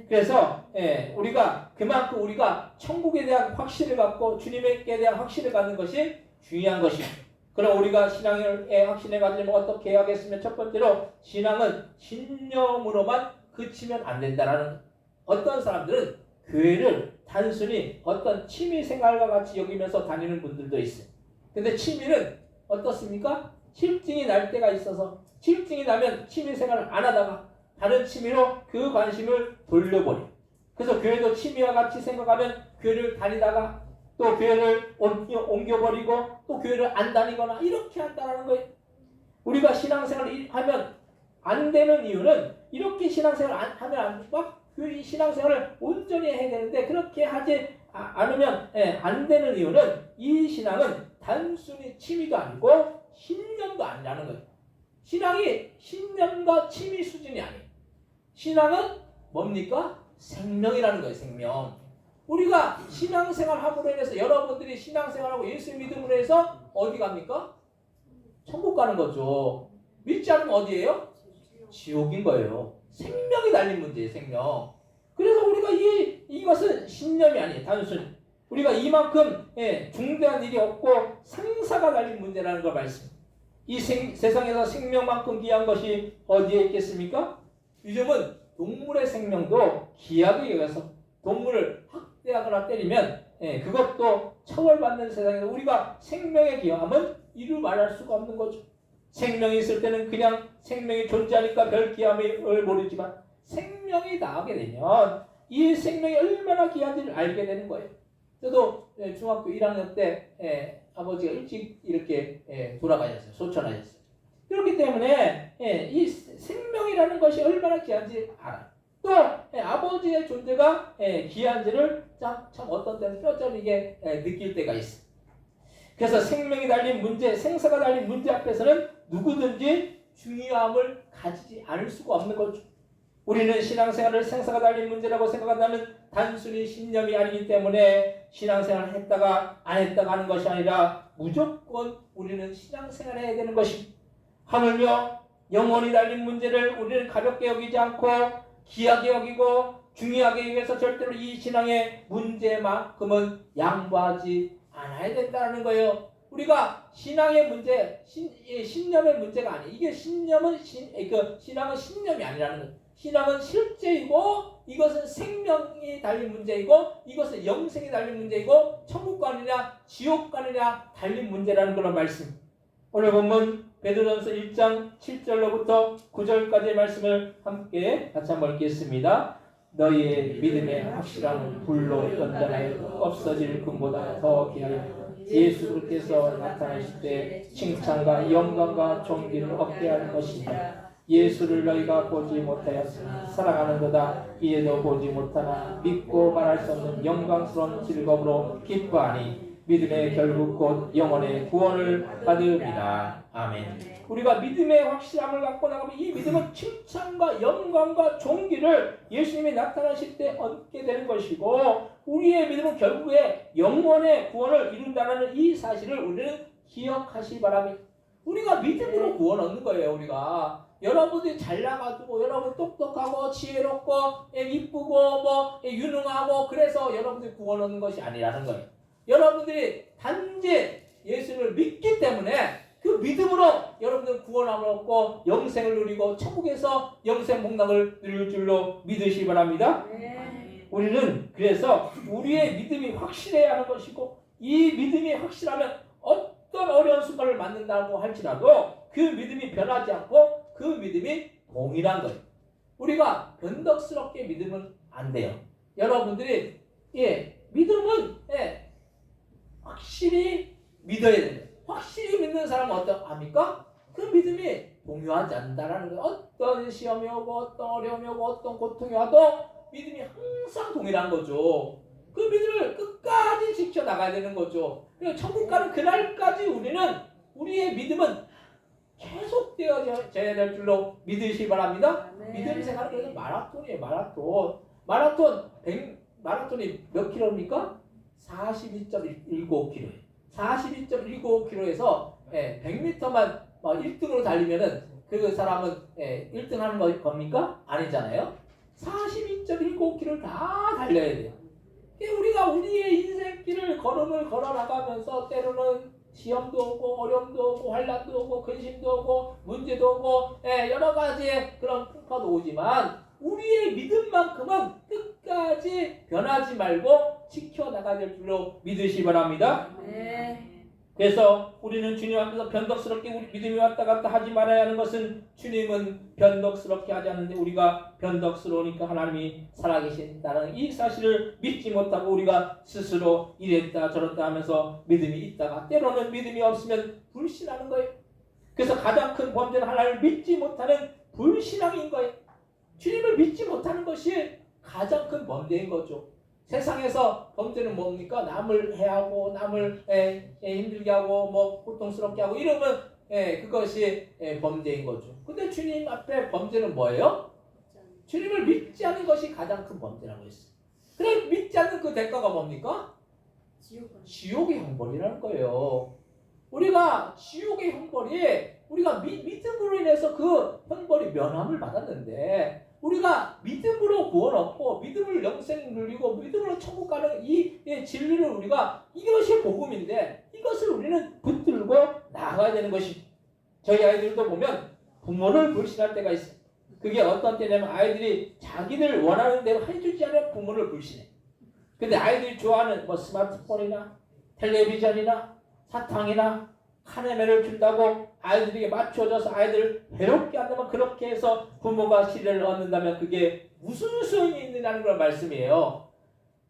그래서 우리가 그만큼 우리가 천국에 대한 확신을 갖고 주님께 대한 확신을 갖는 것이 중요한 것입니다. 그럼 우리가 신앙의 확신을 가지려면 어떻게 해야겠으면 첫 번째로 신앙은 신념으로만 그치면 안 된다라는 어떤 사람들은 교회를 단순히 어떤 취미생활과 같이 여기면서 다니는 분들도 있어요. 근데 취미는 어떻습니까? 실증이 날 때가 있어서 실증이 나면 취미생활을 안 하다가 다른 취미로 그 관심을 돌려버려요. 그래서 교회도 취미와 같이 생각하면 교회를 다니다가 또 교회를 옮겨버리고 또 교회를 안 다니거나 이렇게 한다는 거예요. 우리가 신앙생활을 하면 안 되는 이유는 이렇게 신앙생활을 하면 막 신앙생활을 온전히 해야 되는데 그렇게 하지 않으면 안 되는 이유는 이 신앙은 단순히 취미도 아니고 신념도 아니라는 거예요. 신앙이 신념과 취미 수준이 아니에요. 신앙은 뭡니까? 생명이라는 거예요. 생명. 우리가 신앙생활 함으로 인해서 여러분들이 신앙생활하고 예수 믿음으로 해서 어디 갑니까? 천국 가는 거죠. 믿지 않으면 어디예요? 지옥인 거예요. 생명이 달린 문제예요. 생명. 그래서 우리가 이것은 신념이 아니에요. 단순히 우리가 이만큼 중대한 일이 없고 상사가 달린 문제라는 걸 말씀입니다. 이 세상에서 생명만큼 귀한 것이 어디에 있겠습니까? 요즘은 동물의 생명도 귀하게 여겨서 동물을 학대하거나 때리면 그것도 처벌받는 세상에서 우리가 생명의 귀함은 이루 말할 수가 없는 거죠. 생명이 있을 때는 그냥 생명이 존재하니까 별 귀함을 모르지만 생명이 나가게 되면 이 생명이 얼마나 귀한지를 알게 되는 거예요. 저도 중학교 1학년 때 아버지가 일찍 이렇게 돌아가셨어요. 소천하셨어요. 그렇기 때문에 이 생명이라는 것이 얼마나 귀한지 알아요. 또 아버지의 존재가 귀한지를 참 어떤 때는 뼈저리게 느낄 때가 있어요. 그래서 생명이 달린 문제, 생사가 달린 문제 앞에서는 누구든지 중요함을 가지지 않을 수가 없는 거죠. 우리는 신앙생활을 생사가 달린 문제라고 생각한다면 단순히 신념이 아니기 때문에 신앙생활을 했다가 안 했다가 하는 것이 아니라 무조건 우리는 신앙생활을 해야 되는 것입니다. 하물며 영원히 달린 문제를 우리는 가볍게 여기지 않고 귀하게 여기고 중요하게 여기서 절대로 이 신앙의 문제만큼은 양보하지 않아야 된다는 거예요. 우리가 신앙의 문제, 신념의 문제가 아니에요. 이게 신념은 신앙은 신념이 아니라는 거예요. 신앙은 실제이고 이것은 생명이 달린 문제이고 이것은 영생이 달린 문제이고 천국 가느냐 지옥 가느냐 달린 문제라는 그런 말씀. 오늘 본문 베드로전서 1장 7절로부터 9절까지의 말씀을 함께 같이 한번 읽겠습니다. 너희의 믿음의 확실함은 불로 연단하여 없어질 금보다 더 귀하여 예수 그리스도께서 나타나실 때 칭찬과 영광과 존귀를 얻게 할 것이다. 예수를 너희가 보지 못하였으나 사랑하는도다. 이에도 보지 못하나 믿고 말할 수 없는 영광스러운 즐거움으로 기뻐하니 믿음의 결국 곧 영혼의 구원을 받음이라. 아멘. 우리가 믿음의 확실함을 갖고 나가면 이 믿음은 칭찬과 영광과 존귀를 예수님이 나타나실 때 얻게 되는 것이고 우리의 믿음은 결국에 영혼의 구원을 이룬다는 이 사실을 우리는 기억하시 바랍니다. 우리가 믿음으로 구원 얻는 거예요. 우리가 여러분들이 잘나가지고 여러분 똑똑하고 지혜롭고 이쁘고 유능하고 그래서 여러분들이 구원 얻는 것이 아니라는 거예요. 여러분들이 단지 예수를 믿기 때문에 그 믿음으로 여러분들은 구원함을 얻고 영생을 누리고 천국에서 영생 복락을 누릴 줄로 믿으시기 바랍니다. 우리는 그래서 우리의 믿음이 확실해야 하는 것이고 이 믿음이 확실하면 어떤 어려운 순간을 만난다고 할지라도 그 믿음이 변하지 않고 그 믿음이 동일한 거예요. 우리가 변덕스럽게 믿으면 안 돼요. 여러분들이 믿음은 확실히 믿어야 돼요. 확실히 믿는 사람은 어떠합니까? 그 믿음이 동요하지 않는다라는 거예요. 어떤 시험이 오고 어떤 어려움이 오고 어떤 고통이 와도 믿음이 항상 동일한 거죠. 그 믿음을 끝까지 지켜나가야 되는 거죠. 그래서 천국 가는 그날까지 우리의 믿음은 계속되어져야 될 줄로 믿으시기 바랍니다. 믿음 생활은 그래서 마라톤이에요. 마라톤이 몇 킬로입니까? 42.19km예요. 42.19km에서 100m만 1등으로 달리면은 그 사람은 1등 하는 겁니까? 아니잖아요. 42.19km를 다 달려야 돼요. 우리가 우리의 인생길을 걸음을 걸어 나가면서 때로는 시험도 오고 어려움도 오고 환난도 오고 근심도 오고 문제도 오고 여러 가지의 그런 풍파도 오지만 우리의 믿음만큼은 끝까지 변하지 말고 지켜나가야 될 줄로 믿으시기 바랍니다. 그래서 우리는 주님 앞에서 변덕스럽게 우리 믿음이 왔다 갔다 하지 말아야 하는 것은 주님은 변덕스럽게 하지 않는데 우리가 변덕스러우니까 하나님이 살아계신다는 이 사실을 믿지 못하고 우리가 스스로 이랬다 저랬다 하면서 믿음이 있다가 때로는 믿음이 없으면 불신하는 거예요. 그래서 가장 큰 범죄는 하나님을 믿지 못하는 불신앙인 거예요. 주님을 믿지 못하는 것이 가장 큰 범죄인 거죠. 세상에서 범죄는 뭡니까? 남을 해하고 남을 힘들게 하고 고통스럽게 하고 이러면 그것이 범죄인 거죠. 근데 주님 앞에 범죄는 뭐예요? 주님을 믿지 않는 것이 가장 큰 범죄라고 했어요. 그래 믿지 않는 그 대가가 뭡니까? 지옥의 형벌이라는 거예요. 우리가 지옥의 형벌이 우리가 믿음으로 인해서 그 형벌이 면함을 받았는데 우리가 믿음으로 구원 얻고 믿음으로 영생 누리고 믿음으로 천국 가는 이 진리를 우리가 이것이 복음인데 이것을 우리는 붙들고 나아가야 되는 것이 저희 아이들도 보면 부모를 불신할 때가 있어요. 그게 어떤 때냐면 아이들이 자기들 원하는 대로 해주지 않으면 부모를 불신해. 근데 아이들이 좋아하는 스마트폰이나 텔레비전이나 사탕이나 한 해매를 준다고 아이들에게 맞춰져서 아이들을 괴롭게 한다면, 그렇게 해서 부모가 시혜를 얻는다면 그게 무슨 소용이 있느냐는 그런 말씀이에요.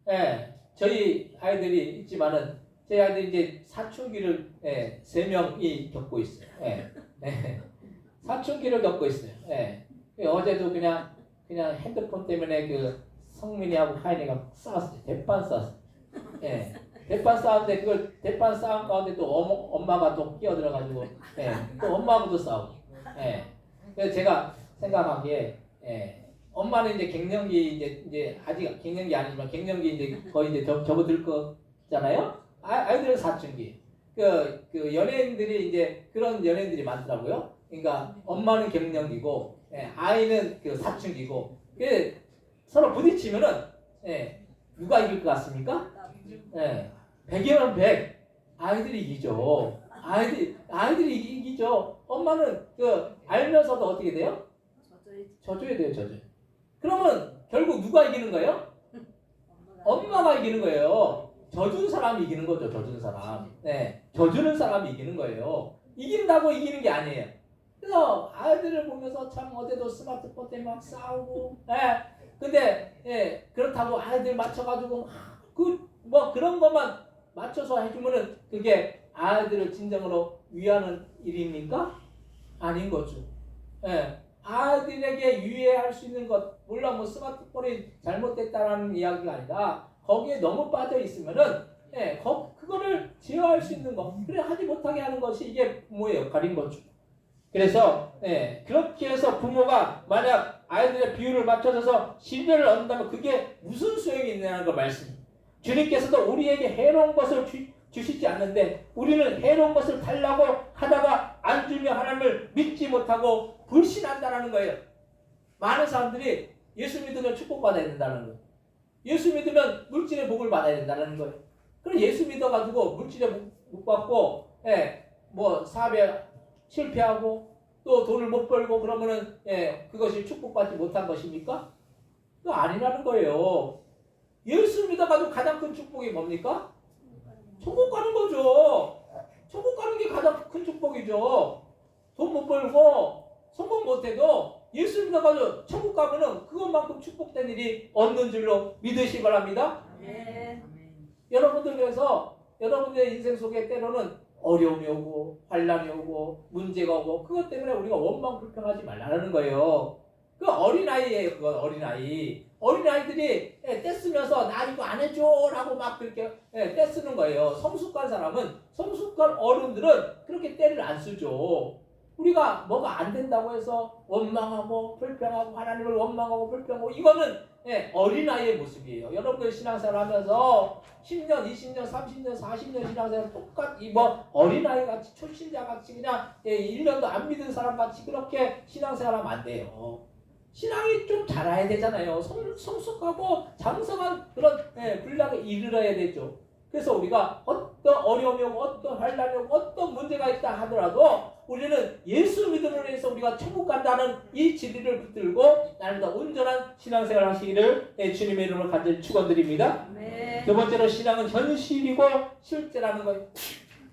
예, 저희 아이들이 있지만은 저희 아이들이 이제 사춘기를 3명이 겪고 있어요. 사춘기를 겪고 있어요. 어제도 그냥 핸드폰 때문에 그 성민이하고 하인이가 싸웠어요. 대판 싸웠어요. 대판 싸웠는데 그걸 대판 싸움 가운데 또 엄마가 또 끼어들어가지고 또 엄마하고도 싸우고. 그래서 제가 생각하기에 엄마는 이제 갱년기 이제 아직 갱년기 아니지만 갱년기 이제 거의 이제 접어들 거잖아요. 아이들은 사춘기. 그 연예인들이 이제 그런 연예인들이 많더라고요. 그러니까 엄마는 갱년기고 아이는 그 사춘기고. 서로 부딪히면은 누가 이길 것 같습니까? 100이면 100 아이들이 이기죠. 아이들이 이기죠. 엄마는 그 알면서도 어떻게 돼요? 져줘야 돼요, 져줘. 그러면 결국 누가 이기는 거예요? 엄마가 이기는 거예요. 져준 사람이 이기는 거죠, 져준 사람. 져주는 사람이 이기는 거예요. 이긴다고 이기는 게 아니에요. 그래서 아이들을 보면서 참 어제도 스마트폰 때문에 막 싸우고, 근데 그렇다고 아이들 맞춰가지고 뭐 그런 것만 맞춰서 해주면은 그게 아이들을 진정으로 위하는 일입니까? 아닌 거죠. 아이들에게 유해할 수 있는 것, 물론 뭐 스마트폰이 잘못됐다라는 이야기가 아니라 거기에 너무 빠져 있으면은 그거를 제어할 수 있는 거, 그래 하지 못하게 하는 것이 이게 부모의 역할인 거죠. 그래서 그렇게 해서 부모가 만약 아이들의 비율을 맞춰서 신뢰를 얻는다면 그게 무슨 소용이 있느냐는 거 말씀입니다. 주님께서도 우리에게 해로운 것을 주시지 않는데 우리는 해로운 것을 달라고 하다가 안 주며 하나님을 믿지 못하고 불신한다는 거예요. 많은 사람들이 예수 믿으면 축복받아야 된다는 거예요. 예수 믿으면 물질의 복을 받아야 된다는 거예요. 그럼 예수 믿어가지고 물질의 복 못 받고 뭐 사업에 실패하고 또 돈을 못 벌고 그러면은 그것이 축복받지 못한 것입니까? 그거 아니라는 거예요. 예수 믿어가지고 가장 큰 축복이 뭡니까? 천국 가는 거죠. 천국 가는 게 가장 큰 축복이죠. 돈 못 벌고 성공 못해도 예수 믿어가지고 천국 가면은 그것만큼 축복된 일이 없는 줄로 믿으시기 바랍니다. 여러분들 그래서 여러분들의 인생 속에 때로는 어려움이 오고 환난이 오고 문제가 오고 그것 때문에 우리가 원망 불평하지 말라는 거예요. 그 어린아이예요. 그건 어린아이. 어린아이들이 떼쓰면서 나 이거 안 해줘 라고 막 그렇게 떼쓰는 거예요. 성숙한 사람은, 성숙한 어른들은 그렇게 떼를 안 쓰죠. 우리가 뭐가 안 된다고 해서 원망하고 불평하고 하나님을 원망하고 불평하고 이거는 어린아이의 모습이에요. 여러분들 신앙생활 하면서 10년, 20년, 30년, 40년 신앙생활 똑같이 뭐 어린아이 같이 초신자 같이 그냥 1년도 안 믿은 사람 같이 그렇게 신앙생활 하면 안 돼요. 신앙이 좀 자라야 되잖아요. 성숙하고 장성한 그런 분량에 이르러야 되죠. 그래서 우리가 어떤 어려움이 오고 어떤 환난이 오고 어떤 문제가 있다 하더라도 우리는 예수 믿음으로 해서 우리가 천국 간다는 이 진리를 붙들고 날마다 온전한 신앙생활 하시기를 주님의 이름으로 간절히 축원드립니다. 두 번째로 신앙은 현실이고 실제라는 거예요.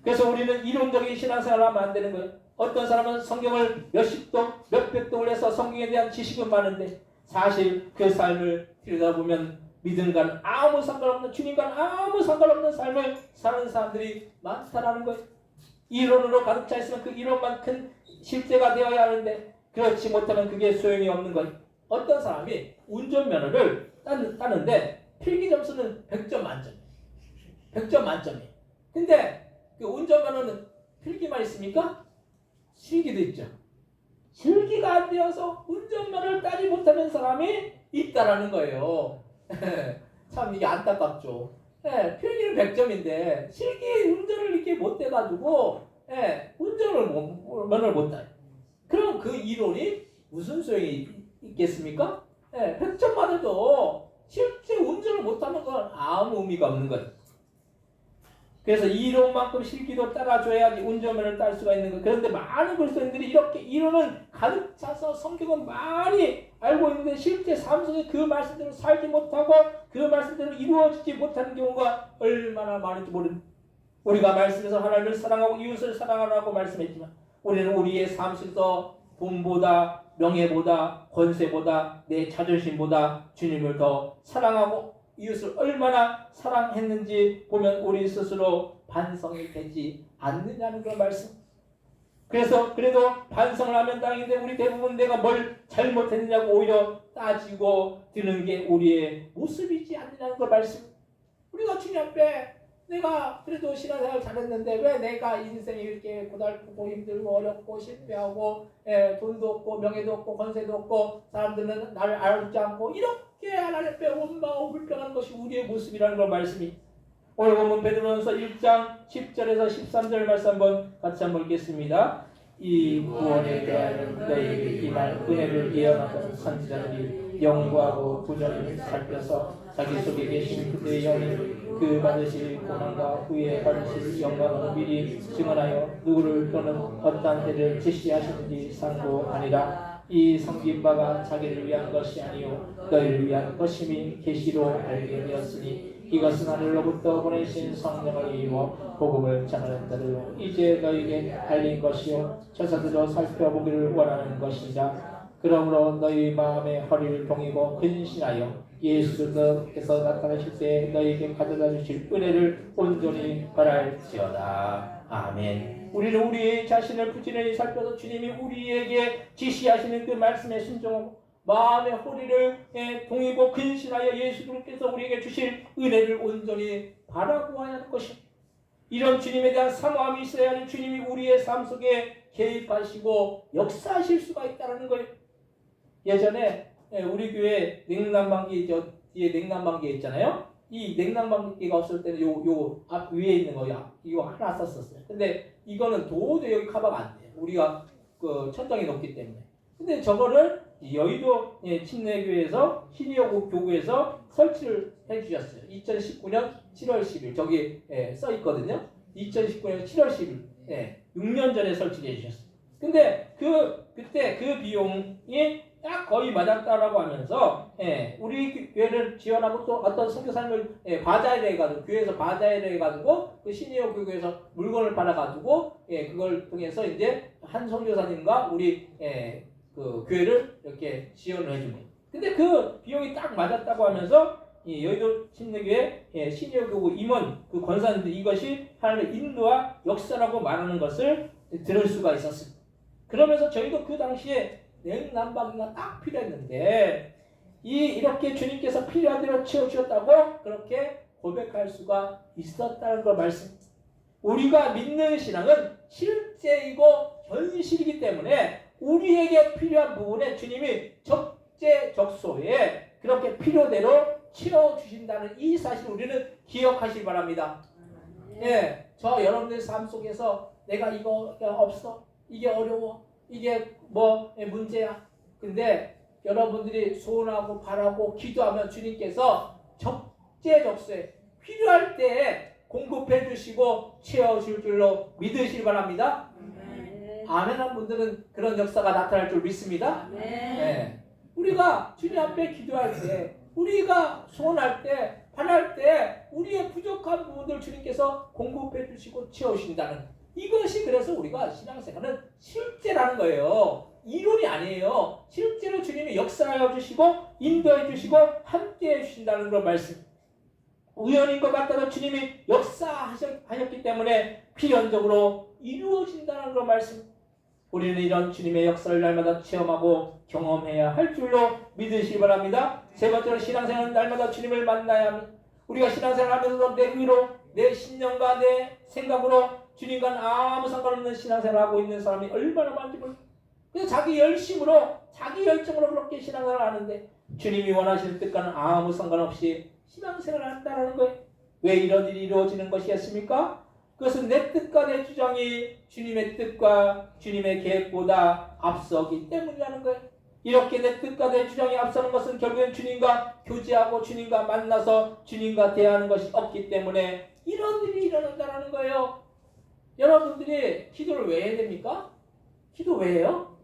그래서 우리는 이론적인 신앙생활을 하면 안 되는 거예요. 어떤 사람은 성경을 몇십 동, 몇백 동을 해서 성경에 대한 지식은 많은데 사실 그 삶을 들여다보면 믿음과는 아무 상관없는, 주님과는 아무 상관없는 삶을 사는 사람들이 많다라는 거예요. 이론으로 가득 차 있으면 그 이론만큼 실제가 되어야 하는데 그렇지 못하면 그게 소용이 없는 거예요. 어떤 사람이 운전면허를 따는데 필기 점수는 100점 만점이에요. 100점 만점이에요. 근데 그 운전면허는 필기만 있습니까? 실기도 있죠. 실기가 안 되어서 운전면허를 따지 못하는 사람이 있다라는 거예요. 참 이게 안타깝죠. 필기는 100점인데 실기 운전을 이렇게 못 해가지고 운전을 못 따요. 그럼 그 이론이 무슨 소용이 있겠습니까? 100점 맞아도 실제 운전을 못하는 건 아무 의미가 없는 거예요. 그래서 이론만큼 실기도 따라줘야지 운전면허를 딸 수가 있는 거예요. 그런데 많은 그리스도인들이 이렇게 이론은 가득 차서 성경은 많이 알고 있는데 실제 삶 속에 그 말씀대로 살지 못하고 그 말씀대로 이루어지지 못하는 경우가 얼마나 많은지 모릅니다. 우리가 말씀에서 하나님을 사랑하고 이웃을 사랑하라고 말씀했지만 우리는 우리의 삶 속에서 돈보다 명예보다 권세보다 내 자존심보다 주님을 더 사랑하고 이웃을 얼마나 사랑했는지 보면 우리 스스로 반성이 되지 않느냐는 그런 말씀. 그래서 그래도 반성을 하면 다행인데 우리 대부분 내가 뭘 잘못했느냐고 오히려 따지고 드는 게 우리의 모습이지 않느냐는 그 말씀. 우리가 주님 앞에 내가 그래도 신앙생활 잘했는데 왜 내가 인생이 이렇게 고달프고 힘들고 어렵고 실패하고 돈도 없고 명예도 없고 권세도 없고 사람들은 나를 알지 않고 이렇게 하나님 앞에 원망하고 불평하는 것이 우리의 모습이라는 그런 말씀이 오늘 보면 베드로전서 1장 10절에서 13절 말씀 같이 한번 읽겠습니다. 이 구원에 대하여 너희에게 임할 은혜를 예언하던 선지자들이 영구하고 부전히 살펴서 자기 속에 계신 그들의 영이 그 받으실 고난과 후에 받으실 영광을 미리 증언하여 누구를 또는 어떠한 해를 제시하시는지 상고하니라. 이 섬긴 바가 자기를 위한 것이 아니요 너희를 위한 것임이 계시로 알게 되었으니 이것은 하늘로부터 보내신 성령을 이루어 복음을 전하는 자들로 이제 너희에게 알린 것이요 저자들로 살펴보기를 원하는 것이니라. 그러므로 너희 마음의 허리를 동이고 근신하여 예수께서 나타나실 때 너희에게 가져다 주실 은혜를 온전히 바랄지어다. 아멘. 우리는 우리 자신을 부지런히 살펴서 주님이 우리에게 지시하시는 그 말씀에 순종하고 마음의 허리를 동이고 근신하여 예수님께서 우리에게 주실 은혜를 온전히 바라보아야 하는 것입니다. 이런 주님에 대한 사모함이 있어야 하는 주님이 우리의 삶 속에 개입하시고 역사하실 수가 있다는 거예요. 예전에 우리 교회 냉난방기 뒤에 냉난방기 있잖아요. 이 냉난방기가 없을 때는 요 앞 위에 있는 거야. 이거 하나 썼었어요. 근데 이거는 도저히 여기 커버가 안 돼요. 우리가 그 천장이 높기 때문에. 근데 저거를 여의도 침례교회에서 신의역 교구에서 설치를 해주셨어요. 2019년 7월 10일 저기 써 있거든요. 2019년 7월 10일 6년 전에 설치해 주셨어요. 근데 그때 그 비용이 딱 거의 맞았다라고 하면서 우리 교회를 지원하고 또 어떤 선교사님을 바자회를 해가지고 교회에서 바자회를 해가지고 그 신의역 교구에서 물건을 받아가지고 그걸 통해서 이제 한 선교사님과 우리 그 교회를 이렇게 지원을 해줍니다. 근데 그 비용이 딱 맞았다고 하면서 이 여의도 침례교회 신여교구 임원 그 권사님들 이것이 하나님의 인도와 역사라고 말하는 것을 들을 수가 있었습니다. 그러면서 저희도 그 당시에 냉난방기가 딱 필요했는데 이렇게 주님께서 필요한 대로 채워주셨다고 그렇게 고백할 수가 있었다는 걸 말씀. 우리가 믿는 신앙은 실제이고 현실이기 때문에 우리에게 필요한 부분에 주님이 적재적소에 그렇게 필요대로 채워주신다는 이 사실을 우리는 기억하시기 바랍니다. 저 여러분들 삶 속에서 내가 이거 없어, 이게 어려워, 이게 뭐 문제야. 근데 여러분들이 소원하고 바라고 기도하면 주님께서 적재적소에 필요할 때에 공급해 주시고 채워줄 줄로 믿으시기 바랍니다. 아멘한 분들은 그런 역사가 나타날 줄 믿습니다. 우리가 주님 앞에 기도할 때, 우리가 소원할 때, 바랄 때 우리의 부족한 부분들 주님께서 공급해 주시고 채우신다는 이것이 그래서 우리가 신앙생활은 실제라는 거예요. 이론이 아니에요. 실제로 주님이 역사하여 주시고 인도해 주시고 함께해 주신다는 그런 말씀. 우연인 것 같아도 주님이 역사하셨기 때문에 필연적으로 이루어진다는 그런 말씀. 우리는 이런 주님의 역사를 날마다 체험하고 경험해야 할 줄로 믿으시기 바랍니다. 세 번째로 신앙생활은 날마다 주님을 만나야 합니다. 우리가 신앙생활을 하면서도 내 의로, 내 신념과 내 생각으로 주님과는 아무 상관없는 신앙생활을 하고 있는 사람이 얼마나 많은지 모릅니다. 그래서 자기 열심으로, 자기 열정으로 그렇게 신앙생활을 하는데 주님이 원하시는 뜻과는 아무 상관없이 신앙생활을 한다는 거예요. 왜 이런 일이 이루어지는 것이었습니까? 그것은 내 뜻과 내 주장이 주님의 뜻과 주님의 계획보다 앞서기 때문이라는 거예요. 이렇게 내 뜻과 내 주장이 앞서는 것은 결국엔 주님과 교제하고 주님과 만나서 주님과 대하는 것이 없기 때문에 이런 일이 일어난다는 거예요. 여러분들이 기도를 왜 해야 됩니까? 기도 왜 해요?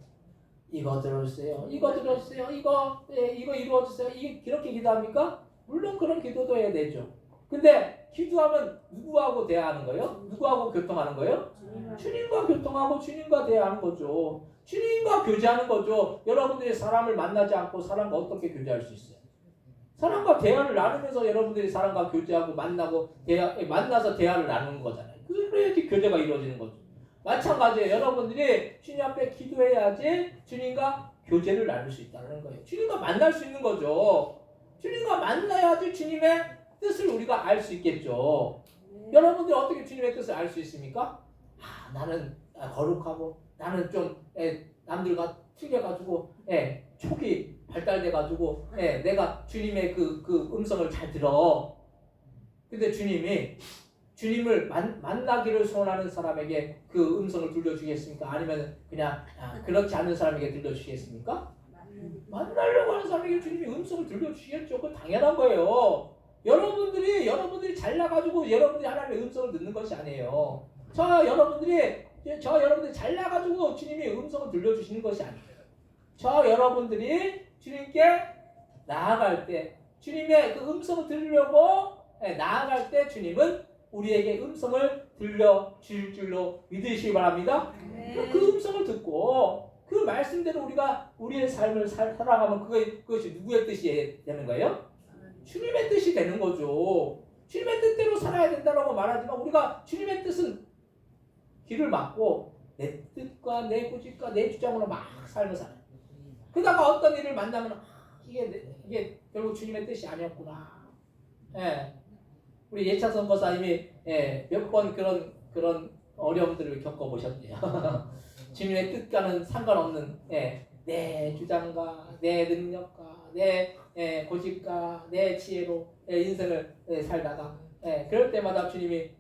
이거 들어주세요. 이거 들어주세요. 이거 이루어주세요. 이렇게 기도합니까? 물론 그런 기도도 해야 되죠. 근데 기도하면 누구하고 대화하는 거예요? 누구하고 교통하는 거예요? 주님과 교통하고 주님과 대화하는 거죠. 주님과 교제하는 거죠. 여러분들이 사람을 만나지 않고 사람과 어떻게 교제할 수 있어요? 사람과 대화를 나누면서 여러분들이 사람과 교제하고 만나고 만나서 대화를 나누는 거잖아요. 그래야지 교제가 이루어지는 거죠. 마찬가지예요. 여러분들이 주님 앞에 기도해야지 주님과 교제를 나눌 수 있다는 거예요. 주님과 만날 수 있는 거죠. 주님과 만나야지 주님의 뜻을 우리가 알 수 있겠죠. 여러분들이 어떻게 주님의 뜻을 알 수 있습니까? 나는 거룩하고 나는 좀 남들과 틀려가지고 촉이 발달돼가지고 내가 주님의 그 음성을 잘 들어. 근데 주님을 만나기를 소원하는 사람에게 그 음성을 들려주겠습니까? 아니면 그냥 그렇지 않은 사람에게 들려주시겠습니까? 만나려고 하는 사람에게 주님이 음성을 들려주시겠죠. 그건 당연한 거예요. 여러분들이 잘나가지고 여러분들이 하나님의 음성을 듣는 것이 아니에요. 여러분들이 잘나가지고 주님이 음성을 들려주시는 것이 아니에요. 여러분들이 주님께 나아갈 때 주님의 그 음성을 들으려고 나아갈 때 주님은 우리에게 음성을 들려주실 줄로 믿으시기 바랍니다. 그 음성을 듣고 그 말씀대로 우리가 우리의 삶을 살아가면 그것이 누구의 뜻이 되는 거예요? 주님의 뜻이 되는 거죠. 주님의 뜻대로 살아야 된다고 말하지만 우리가 주님의 뜻은 길을 막고 내 뜻과 내 고집과 내 주장으로 막 삶을 살아요. 그러다가 어떤 일을 만나면 이게 결국 주님의 뜻이 아니었구나. 우리 예차 선교사님이 몇 번 그런 어려움들을 겪어보셨대요. 주님의 뜻과는 상관없는 내 주장과 내 능력과 내 고집과 내 지혜로 인생을 살다가 그럴 때마다 주님이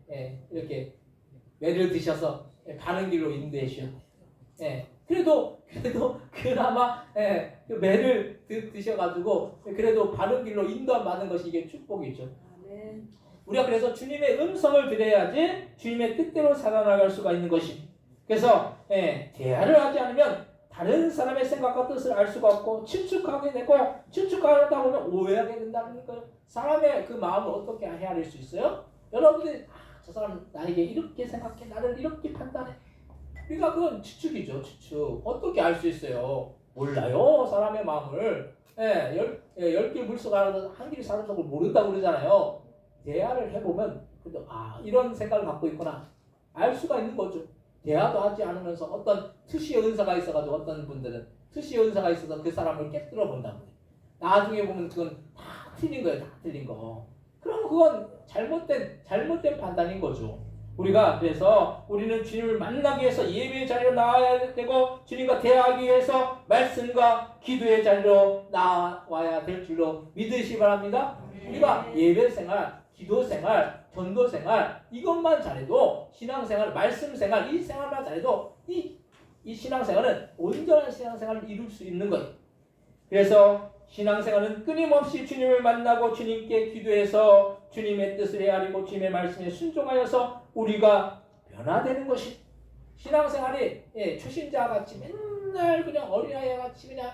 이렇게 매를 드셔서 바른 길로 인도해 주셨대요. 그래도 그나마 그 매를 드셔가지고 그래도 바른 길로 인도함 받는 것이 이게 축복이죠. 우리가 그래서 주님의 음성을 들어야지 주님의 뜻대로 살아나갈 수가 있는 것입니다. 그래서 대화를 하지 않으면 다른 사람의 생각과 뜻을 알 수가 없고 추측하게 되고 추측하다 보면 오해하게 된다는 거예요. 사람의 그 마음을 어떻게 헤아릴 수 있어요? 여러분들이 저 사람 나에게 이렇게 생각해, 나를 이렇게 판단해. 그러니까 그건 추측이죠. 추측. 어떻게 알 수 있어요? 몰라요. 사람의 마음을. 10길 물속 안에서 한 길이 사는 걸 모른다고 그러잖아요. 대화를 해보면 이런 생각을 갖고 있구나 알 수가 있는 거죠. 대화도 하지 않으면서 어떤 투시의 은사가 있어가지고 어떤 분들은 투시의 은사가 있어서 그 사람을 깨뜨려 본다고 해요. 나중에 보면 그건 다 틀린 거예요. 다 틀린 거. 그럼 그건 잘못된 판단인 거죠. 우리가 그래서 우리는 주님을 만나기 위해서 예배의 자리로 나와야 되고 주님과 대화하기 위해서 말씀과 기도의 자리로 나와야 될 줄로 믿으시기 바랍니다. 우리가 예배생활, 기도생활, 전도생활 이것만 잘해도 신앙생활, 말씀생활 이 생활만 잘해도 이 신앙생활은 온전한 신앙생활을 이룰 수 있는 거예요. 그래서 신앙생활은 끊임없이 주님을 만나고 주님께 기도해서 주님의 뜻을 헤아리고 주님의 말씀에 순종하여서 우리가 변화되는 것이 신앙생활이 초신자같이 맨날 그냥 어린아이같이 그냥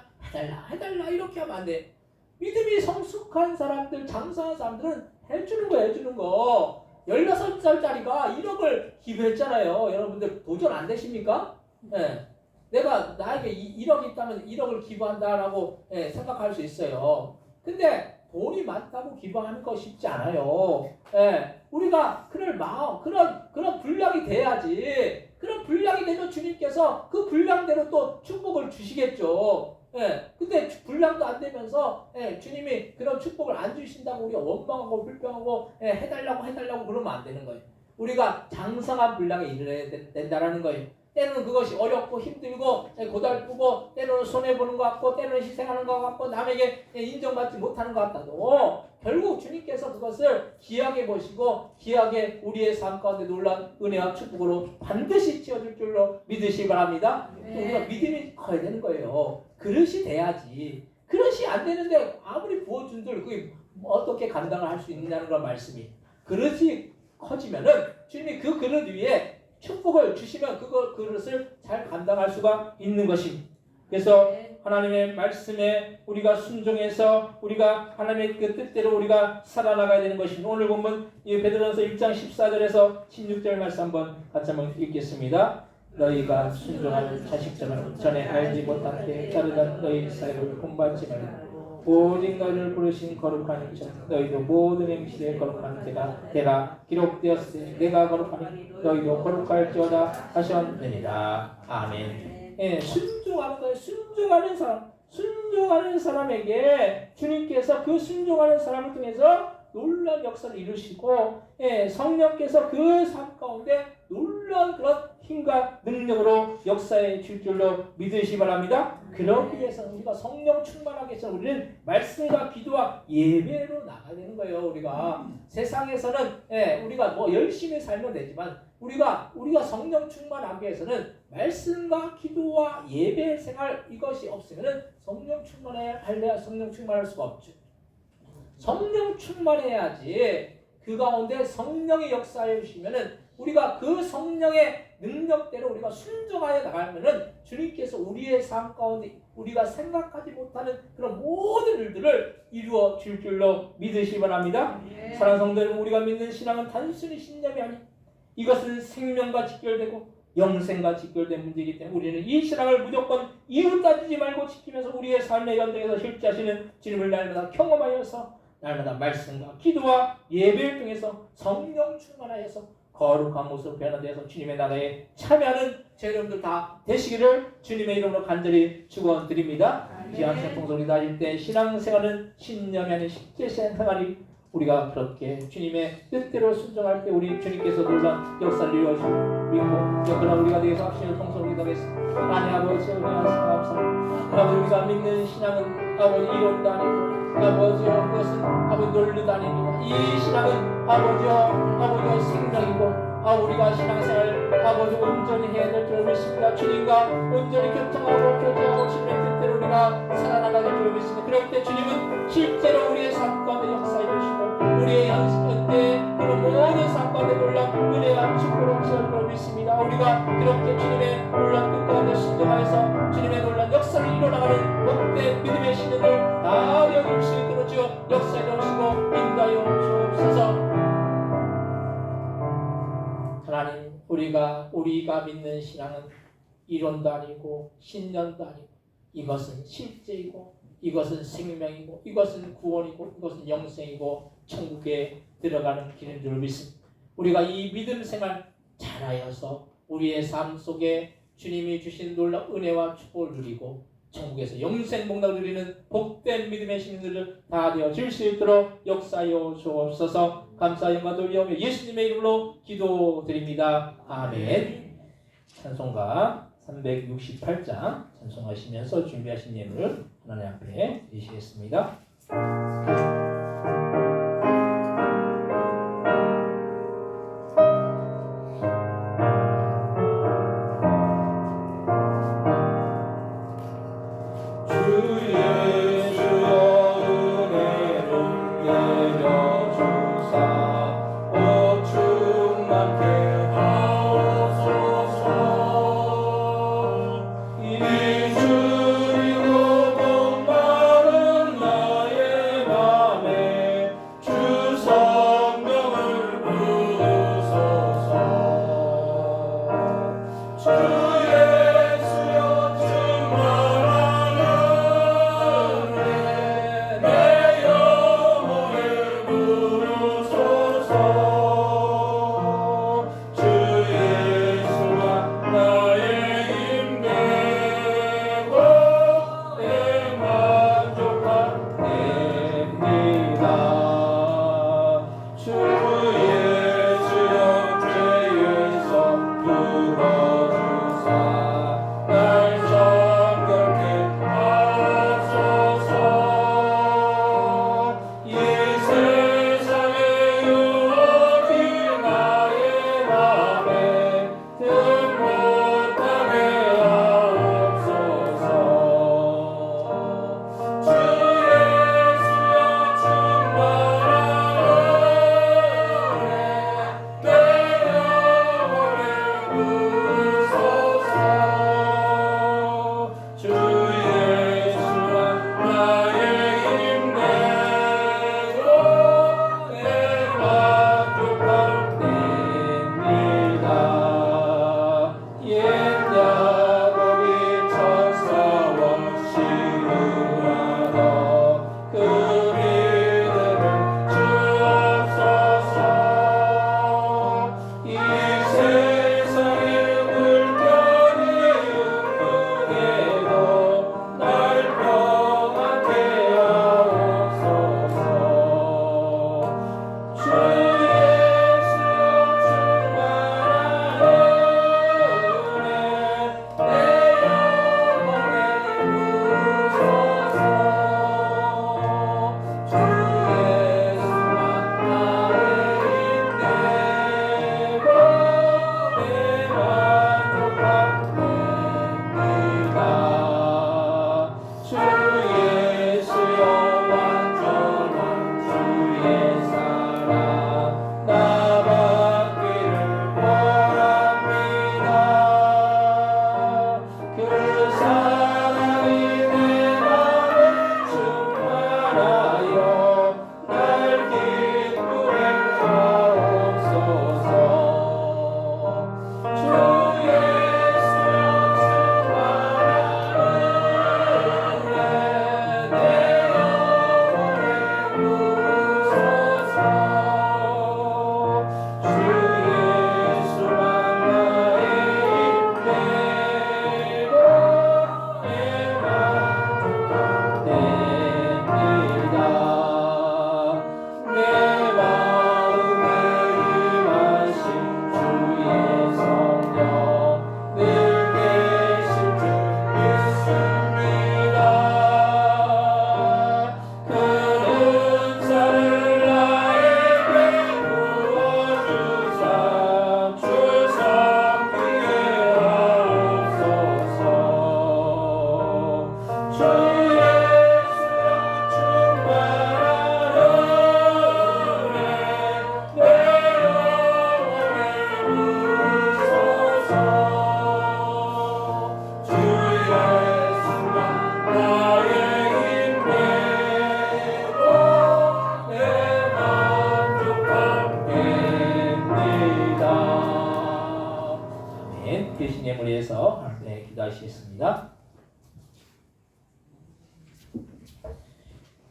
해달라 이렇게 하면 안 돼. 믿음이 성숙한 사람들, 장성한 사람들은 해주는 거. 16살짜리가 1억을 기부했잖아요. 여러분들 도전 안 되십니까? 내가 나에게 1억이 있다면 1억을 기부한다라고 생각할 수 있어요. 근데 돈이 많다고 기부하는 거 쉽지 않아요. 우리가 그럴 마음, 그런 분량이 돼야지. 그런 분량이 되면 주님께서 그 분량대로 또 축복을 주시겠죠. 근데 분량도 안 되면서 주님이 그런 축복을 안 주신다고 우리가 원망하고 불평하고 해달라고 그러면 안 되는 거예요. 우리가 장성한 분량에 이르러야 된다라는 거예요. 때로는 그것이 어렵고 힘들고 고달프고 때로는 손해보는 것 같고 때로는 희생하는 것 같고 남에게 인정받지 못하는 것 같아도 결국 주님께서 그것을 귀하게 보시고 귀하게 우리의 삶 가운데 놀라운 은혜와 축복으로 반드시 채워줄 줄로 믿으시기 바랍니다. 우리가 믿음이 커야 되는 거예요. 그릇이 돼야지. 그릇이 안 되는데 아무리 부어준들 그게 어떻게 감당을 할 수 있느냐는 그런 말씀이. 그릇이 커지면은 주님이 그 그릇 위에 축복을 주시면 그것을 잘 감당할 수가 있는 것입니다. 그래서 하나님의 말씀에 우리가 순종해서 우리가 하나님의 그 뜻대로 우리가 살아나가야 되는 것입니다. 오늘 본문 베드로전서 1장 14절에서 16절 말씀 한번 같이 한번 읽겠습니다. 너희가 순종하는 자식처럼 전에 알지 못한 때 자르던 너희 사역을 본받지 말고 오직 너희를 부르신 거룩한 자 너희도 모든 행실에 거룩한 때가 기록되었으니 내가 거룩하니 너희도 거룩할지어다 하셨느니라. 아멘. 예, 순종하는 거예요. 순종하는 사람에게 주님께서 그 순종하는 사람을 통해서 놀라운 역사를 이루시고, 예, 성령께서 그 삶 가운데 놀라운 그런 힘과 능력으로 역사해 줄 줄로 믿으시기 바랍니다. 그러기 위해서 우리가 성령 충만하기 위해서 우리는 말씀과 기도와 예배로 나가야 되는 거예요. 우리가 세상에서는, 예, 우리가 뭐 열심히 살면 되지만 우리가 성령 충만하기 위해서는 말씀과 기도와 예배 생활 이것이 없으면은 성령 충만할 수가 없죠. 성령 충만해야지 그 가운데 성령의 역사해 주시면은 우리가 그 성령의 능력대로 우리가 순종하여 나가면은 주님께서 우리의 삶 가운데 우리가 생각하지 못하는 그런 모든 일들을 이루어 줄 줄로 믿으시기 바랍니다. 사랑하는 성도 여러분, 우리가 믿는 신앙은 단순히 신념이 아니 이것은 생명과 직결되고 영생과 직결된 문제이기 때문에 우리는 이 신앙을 무조건 이유 따지지 말고 지키면서 우리의 삶의 연장에서 실제하시는 주님을 날마다 경험하여서 날마다 말씀과 기도와 예배를 통해서 성령 충만하여서 거룩한 모습으로 변화되어서 주님의 나라에 참여하는 제 여러분들 다 되시기를 주님의 이름으로 간절히 축원드립니다. 지향생 통솔이 다닐 때 신앙생활은 신념이 아닌 실제 생활이 우리가 그렇게 주님의 뜻대로 순종할 때 우리 주님께서 놀라운 역사를 이루어주고 그러나 우리가 되어서 합심을 통솔이 되겠습니다. 하나님 아버지 은혜하시고 감사합니다. 아버지 우리가 믿는 신앙은 아버지 이론도 아니고 아버지여 그것은 아버지 논리도 아닙니다. 이 신앙은 아버지여 생명이고 우리가 신앙생활 아버지 온전히 해야 될 줄 믿습니다. 주님과 온전히 교통하고 교제하고 주님의 뜻대로 우리가 살아나가야 될 줄 믿습니다. 그럴 때 주님은 실제로 우리의 삶 가운데 역사해 주시고 우리의 현대 그런 모든 삶 가운데 놀라운 은혜와 축복을 주실 줄 믿습니다. 우리가 그렇게 주님의 놀라운 뜻 가운데 순종하여서 주님의 놀라운 역사를 이뤄나가는 복된 믿음의 신앙을 다 여길 수 있도록 주여 역사해 주시고 인도하여 주옵소서. 하나님, 우리가 믿는 신앙은 이론도 아니고 신념도 아니고 이것은 실제이고 이것은 생명이고 이것은 구원이고 이것은 영생이고 천국에 들어가는 길인 줄 믿습니다. 우리가 이 믿음 생활 잘하여서 우리의 삶 속에 주님이 주신 놀라운 은혜와 축복을 누리고 천국에서 영생 복락을 누리는 복된 믿음의 신들을 다 되어 줄 수 있도록 역사하여 주옵소서. 감사 영광 돌려오며 예수님의 이름으로 기도드립니다. 아멘. 찬송가 368장 찬송하시면서 준비하신 예물을 하나님 앞에 드리시겠습니다. 계신 예물 위해서 기도하시겠습니다.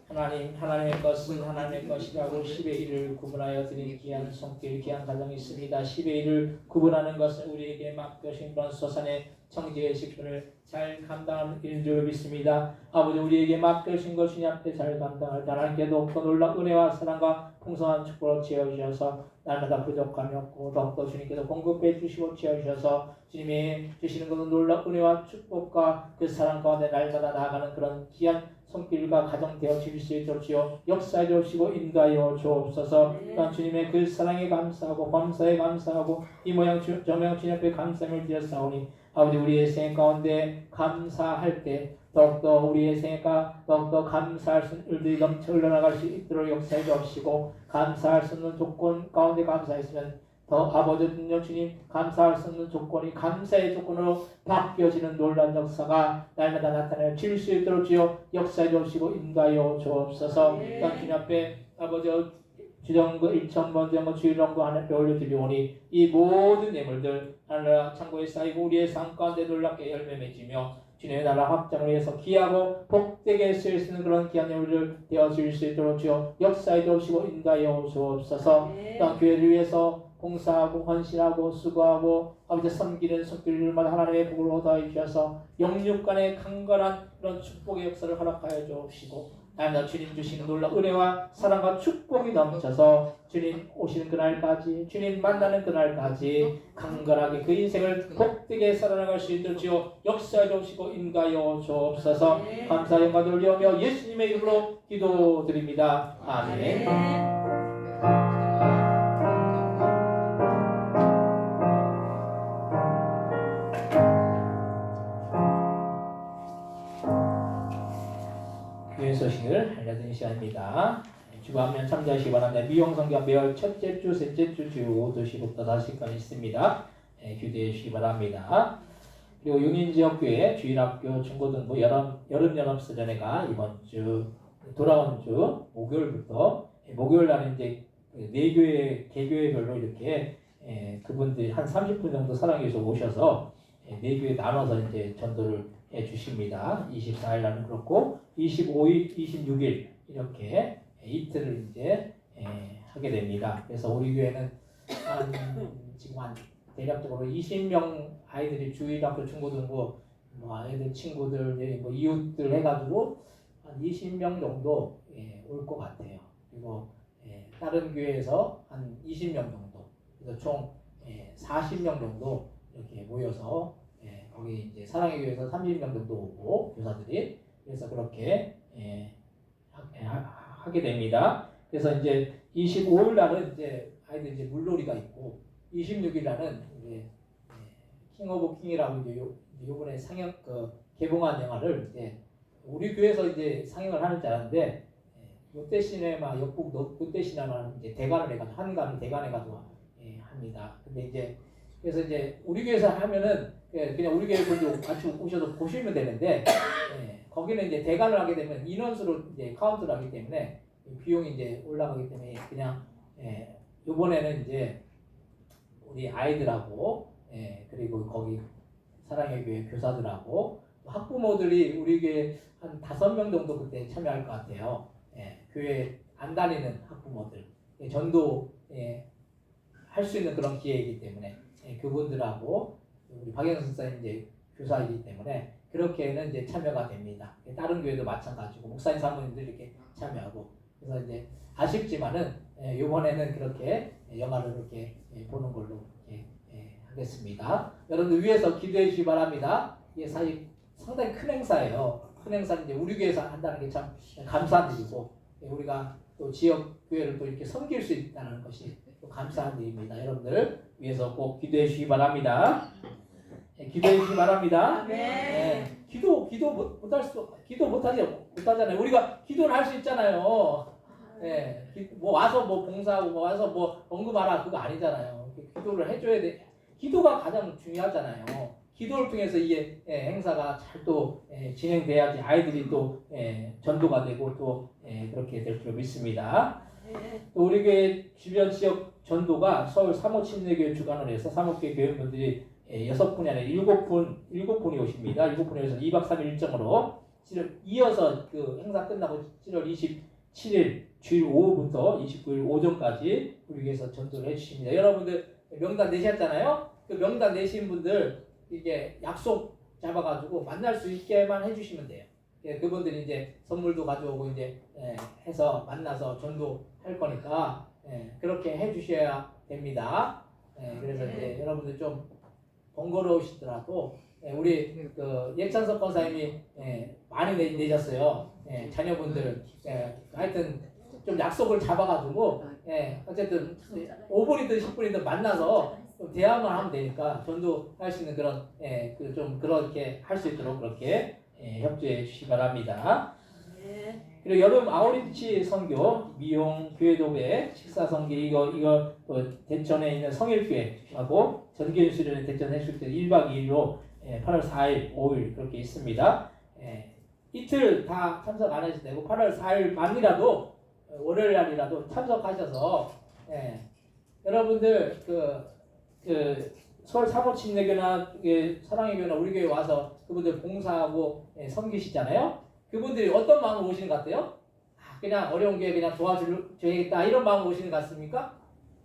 하나님, 하나님의 것은 하나님의 것이라고 10의 1을 구분하여 드린 귀한 손길, 귀한 가정이 있습니다. 10의 1을 구분하는 것은 우리에게 맡겨진 그런 소산의 청지의 직분을 잘 감당하는 일인 줄 믿습니다. 아버지, 우리에게 맡겨진 것 주님 앞에 잘 감당할 하나님께도 더 놀라운 은혜와 사랑과 풍성한 축복으로 채워주셔서 날마다 부족함이 없고 더욱더 주님께서 공급해 주시고 채워주셔서 주님이 주시는 것은 놀라운 은혜와 축복과 그 사랑 가운데 날마다 나아가는 그런 귀한 손길과 가정 되어 주실 수 있도록 주여 역사해 주시고 인도하여 주옵소서. 또한 주님의 그 사랑에 감사하고 범사에 감사하고 이 모양 저 모양 주님 앞에 감사함을 드렸사오니 아버지, 우리의 생애 가운데 감사할 때 더욱더 우리의 생애가 더욱더 감사할 수 있는 일들이 넘쳐 흘러나갈 수 있도록 역사해 주옵시고, 감사할 수 있는 조건 가운데 감사했으면 더 아버지 주님 감사할 수 있는 조건이 감사의 조건으로 바뀌어지는 놀라운 역사가 날마다 나타나여 질 수 있도록 주여 역사해 주시고 인도하여 주옵소서. 또한 주님 앞에 아버지 주정부 1,000번 정도 주일원고 하나님께 올려드리오니 이 모든 예물들 하나님 창고에 쌓이고 우리의 삶 가운데 놀랍게 열매 맺으며 주님의 나라 확장을 위해서 귀하고 복되게 쓰일 수 있는 그런 귀한 예물을 되어줄 수 있도록 주여 역사해 주시고 인도하여 주옵소서. 또한 교회를 위해서 봉사하고 헌신하고 수고하고 아버지 섬기는 손길들마다 하나님의 복을 얻어 주셔서 영육간의 강건한 그런 축복의 역사를 허락하여 주옵시고, 날마다 주님 주시는 놀라운 은혜와 사랑과 축복이 넘쳐서 주님 오시는 그날까지, 주님 만나는 그날까지 강건하게 그 인생을 복되게 살아나갈 수 있도록 주여 역사해 주시고 인도하여 주옵소서. 감사 영광 돌리오며 예수님의 이름으로 기도드립니다. 아멘. 교회 소식을 알려드리는 시간입니다. 주간면 참조하시기 바랍니다. 미용성경 매월 첫째 주, 셋째 주, 주 2시부터 5시까지 있습니다. 기대해 주시기 바랍니다. 그리고 용인지역교회 주일학교 중고등부 여름연합수련회가 이번 주 돌아온 주 목요일부터 목요일 날은 이제 네 교회 개교회별로 이렇게 그분들이 한 30분 정도 사랑해서 오셔서 네 교회 나눠서 이제 전도를 해 주십니다. 24일 날은 그렇고 25일, 26일 이렇게 이틀을 이제 하게 됩니다. 그래서 우리 교회는 지금 한 대략적으로 20명 아이들이 주일학교 중고등부 아이들 친구들 뭐 이웃들 해가지고 한 20명 정도 올 것 같아요. 그리고 다른 교회에서 한 20명 정도, 그래서 총 40명 정도 이렇게 모여서 거기 이제 사랑의 교회에서 30명 정도 오고 교사들이, 그래서 그렇게 하게 됩니다. 그래서 이제 25일 날은 이제 아이들 이제 물놀이가 있고 26일 날은 이제 킹 오브 킹이라고 이제 요번에 상영 개봉한 영화를 이제 우리 교회에서 이제 상영을 하는 줄 알았는데 롯데시네마 역북 롯데시네마 이제 대관을 해가지고 한가를 대관해가지고 합니다. 근데 이제 그래서 이제 우리 교회에서 하면은 그냥 우리 교회 분들 같이 오셔서 보시면 되는데 거기는 이제 대관을 하게 되면 인원수로 이제 카운트를 하기 때문에 비용이 이제 올라가기 때문에 그냥 이번에는 이제 우리 아이들하고 그리고 거기 사랑의 교회 교사들하고 학부모들이 우리 교회 한 5명 정도 그때 참여할 것 같아요. 교회 안 다니는 학부모들 전도 할 수 있는 그런 기회이기 때문에 그분들하고 우리 박영선 선생님 이제 교사이기 때문에 그렇게는 이제 참여가 됩니다. 다른 교회도 마찬가지고 목사님 사모님들 이렇게 참여하고, 그래서 이제 아쉽지만은 이번에는 그렇게 영화를 이렇게 보는 걸로 이렇게 하겠습니다. 여러분들 위해서 기도해 주시기 바랍니다. 이게 사실 상당히 큰 행사예요. 큰 행사는 이제 우리 교회에서 한다는 게 참 감사한 일이고, 우리가 또 지역 교회를 또 이렇게 섬길 수 있다는 것이 또 감사한 일입니다. 여러분들 위해서 꼭 기도해 주시기 바랍니다. 기도해 주시기 바랍니다. 아멘. 기도 못하잖아요. 우리가 기도를 할 수 있잖아요. 뭐 와서 뭐 봉사하고 뭐 와서 뭐 언급하라 그거 아니잖아요. 기도를 해줘야 돼. 기도가 가장 중요하잖아요. 기도를 통해서 이게 행사가 잘 또 진행돼야지 아이들이 또 전도가 되고 또 그렇게 될 줄 믿습니다. 또 우리 교회 주변 지역 전도가 서울 사모 침례교회 주관을 해서 사모교회 교회분들이 6분이 아니라 7분이 오십니다. 7분이 오셔서 2박 3일 일정으로 이어서 그 행사 끝나고 7월 27일 주일 오후부터 29일 오전까지 우리 교회에서 전도를 해주십니다. 여러분들 명단 내셨잖아요. 그 명단 내신 분들 이게 약속 잡아가지고 만날 수 있게만 해주시면 돼요. 그분들이 이제 선물도 가져오고 이제 해서 만나서 전도할 거니까 그렇게 해주셔야 됩니다. 그래서 이제 여러분들 좀 번거로우시더라도 우리 그 예찬석 권사님이 많이 내셨어요. 자녀분들 하여튼 좀 약속을 잡아가지고 어쨌든 5분이든 10분이든 만나서 좀 대화만 하면 되니까 전도할 수 있는 그런 좀 그렇게 할 수 있도록 그렇게 협조해 주시기 바랍니다. 그리고 여름 아우리치 선교 미용 교회도배 식사 선교 이거 또 대천에 있는 성일교회하고 전교인 수련회 대천 해수욕장 1박 2일로 8월 4일, 5일 그렇게 있습니다. 이틀 다 참석 안 하셔도 되고 8월 4일만이라도 월요일 날이라도 참석하셔서 여러분들 그 서울 사모침례교나 사랑의 교회나 우리 교회 와서 그분들 봉사하고 섬기시잖아요. 그분들이 어떤 마음으로 오시는 것 같아요? 그냥 어려운 교회 그냥 도와줘야겠다 이런 마음으로 오시는 것 같습니까?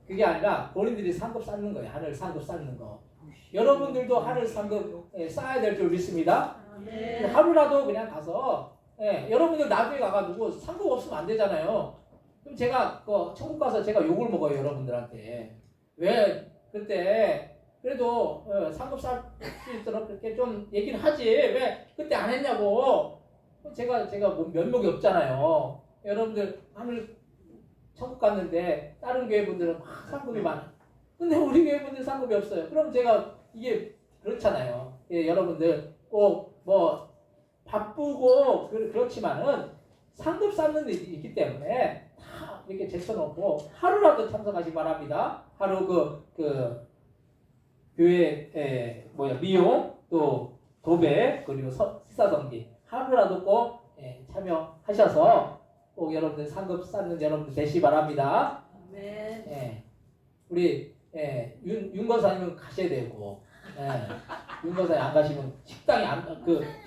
그게 아니라 본인들이 상급 쌓는 거예요. 하늘 상급 쌓는 거. 여러분들도 하늘 상급 쌓아야 될 줄 믿습니다. 하루라도 그냥 가서 여러분들 나중에 가가지고 상급 없으면 안 되잖아요. 그럼 제가 천국 가서 제가 욕을 먹어요. 여러분들한테. 왜 그때 그래도 상급 쌓을 수 있도록 그렇게 좀 얘기를 하지 왜 그때 안 했냐고. 제가 뭐 면목이 없잖아요. 여러분들 하늘 천국 갔는데 다른 교회 분들은 막 상급이 많아. 근데 우리 교회 분들 상급이 없어요. 그럼 제가 이게 그렇잖아요. 여러분들 꼭 뭐 바쁘고 그렇지만은 상급 쌓는 일이 있기 때문에 다 이렇게 제쳐놓고 하루라도 참석하시기 바랍니다. 하루 그 교회 미용 또 도배 그리고 식사성기 하루라도 꼭 참여하셔서 꼭 여러분들 상급 쌓는 여러분들 되시기 바랍니다. 우리 윤 권사님은 가셔야 되고 윤 권사님 안 가시면 식당이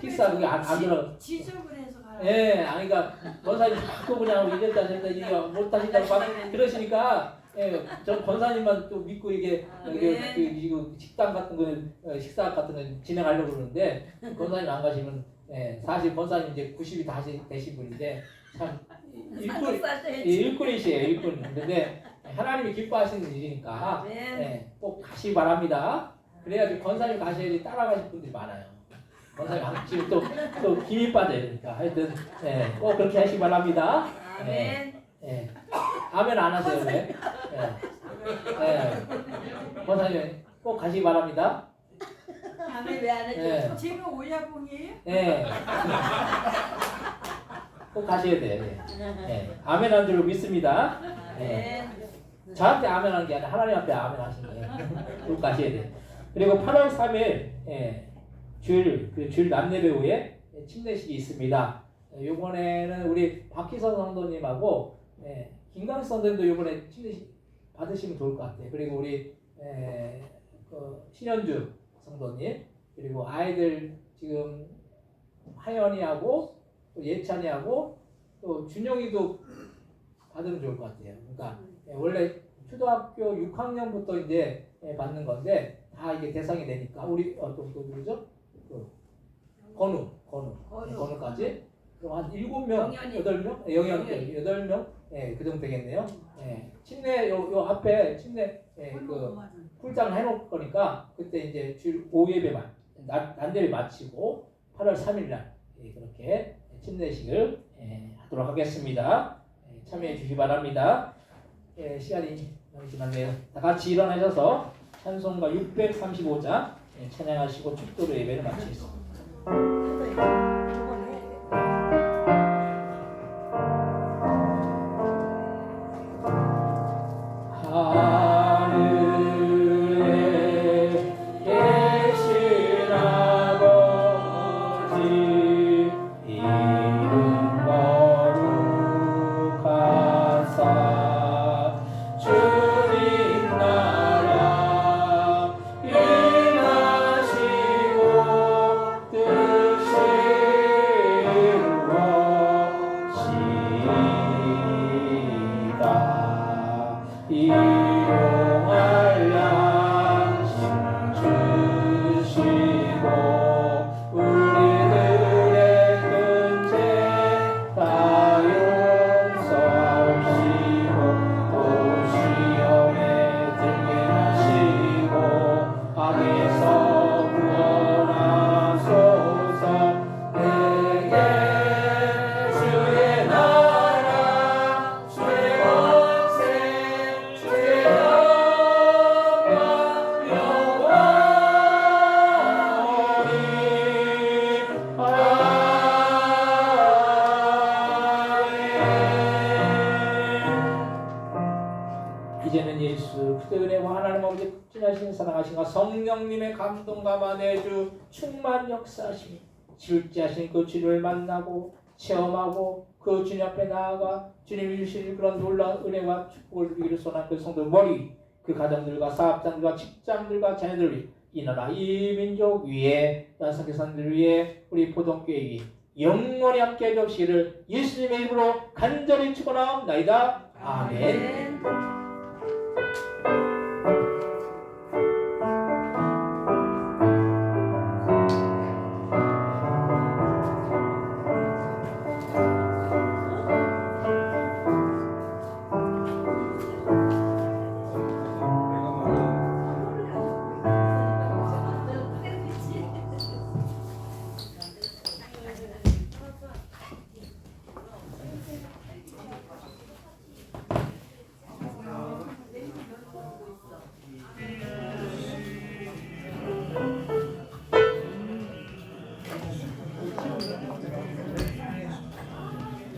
식사 그게 안 들어. 지적을 해서 가라. 그러니까 권사님 자꾸 그냥 이랬다 저랬다 이게 못 하신다고 막 그러시니까 저 권사님만 또 믿고 이게 식당 같은 거 식사 같은 거 진행하려고 그러는데 권사님 안 가시면 사실 권사님 이제 90이 다시 되신 분인데 참 일꾼이시에요 일꾼. 근데 하나님이 기뻐하시는 일이니까 꼭 가시기 바랍니다. 그래야지 권사님 가셔야지 따라가실 분들이 많아요. 권사님 안 지금 또 힘이 빠져요. 그러니까 하여튼 꼭 그렇게 하시기 바랍니다. 아멘 안 하세요 왜? 권사님 꼭 가시기 바랍니다. 아멘 왜 안 했죠? 제가 오야봉이에요? 꼭 가셔야 돼. 아멘 한 줄로 믿습니다. 저한테 아멘 하는 게 아니라 하나님 앞에 아멘 하시는 거예요. 꼭 가셔야 돼. 그리고 8월 3일 주일 남예배 후에 침례식이 있습니다. 이번에는 우리 박희선 성도님하고 김강수 성도님도 이번에 침례식 받으시면 좋을 것 같아요. 그리고 우리 신현주 성도님 그리고 아이들 지금 하연이하고 또 예찬이하고 또 준영이도 받으면 좋을 것 같아요. 그러니까 원래 초등학교 6학년부터 이제 받는 건데 다 이게 대상이 되니까 우리 또 누구죠? 건우까지 그럼 한 7명, 8명? 영현이 8명? 그 정도 되겠네요. 침례 요 앞에 침례 그 풀장을 해놓을 거니까 그때 이제 주일 오후 예배만 난데를 마치고 8월 3일 날 그렇게 침례식을 하도록 하겠습니다. 참여해 주시기 바랍니다. 시간이 남지 않네요. 다 같이 일어나셔서 찬송가 635장 찬양하시고 축도로 예배를 마치겠습니다. 하늘에 계신 아버지 이름 거룩하사 주님 나라 임하시고 뜻이 이루어지이다. 일용할 양식 주시고 우리들의 큰 죄 다 용서하시고 또 시험에 들게 하시고 악에서 구원하소서. 내게 주의 나라 주의 권세 주의 영광 영원히 아멘. 이제는 예수 그때 은혜와 하나님 아버지 극진하신 사랑하신가 성령님의 감동과 만해주 충만 역사하시니 질지하신 그 주님을 만나고 체험하고 그 주님 앞에 나아가 주님이 주실 그런 놀라운 은혜와 축복을 누리기를 소원한 그 성도 머리 그 가정들과 사업장들과 직장들과 자녀들 위해 이 나라 이 민족 위에 선교사님들 위해 우리 보동교회 위에 영원히 함께 해주시기를 예수님의 이름으로 간절히 축원하옵나이다. 아멘.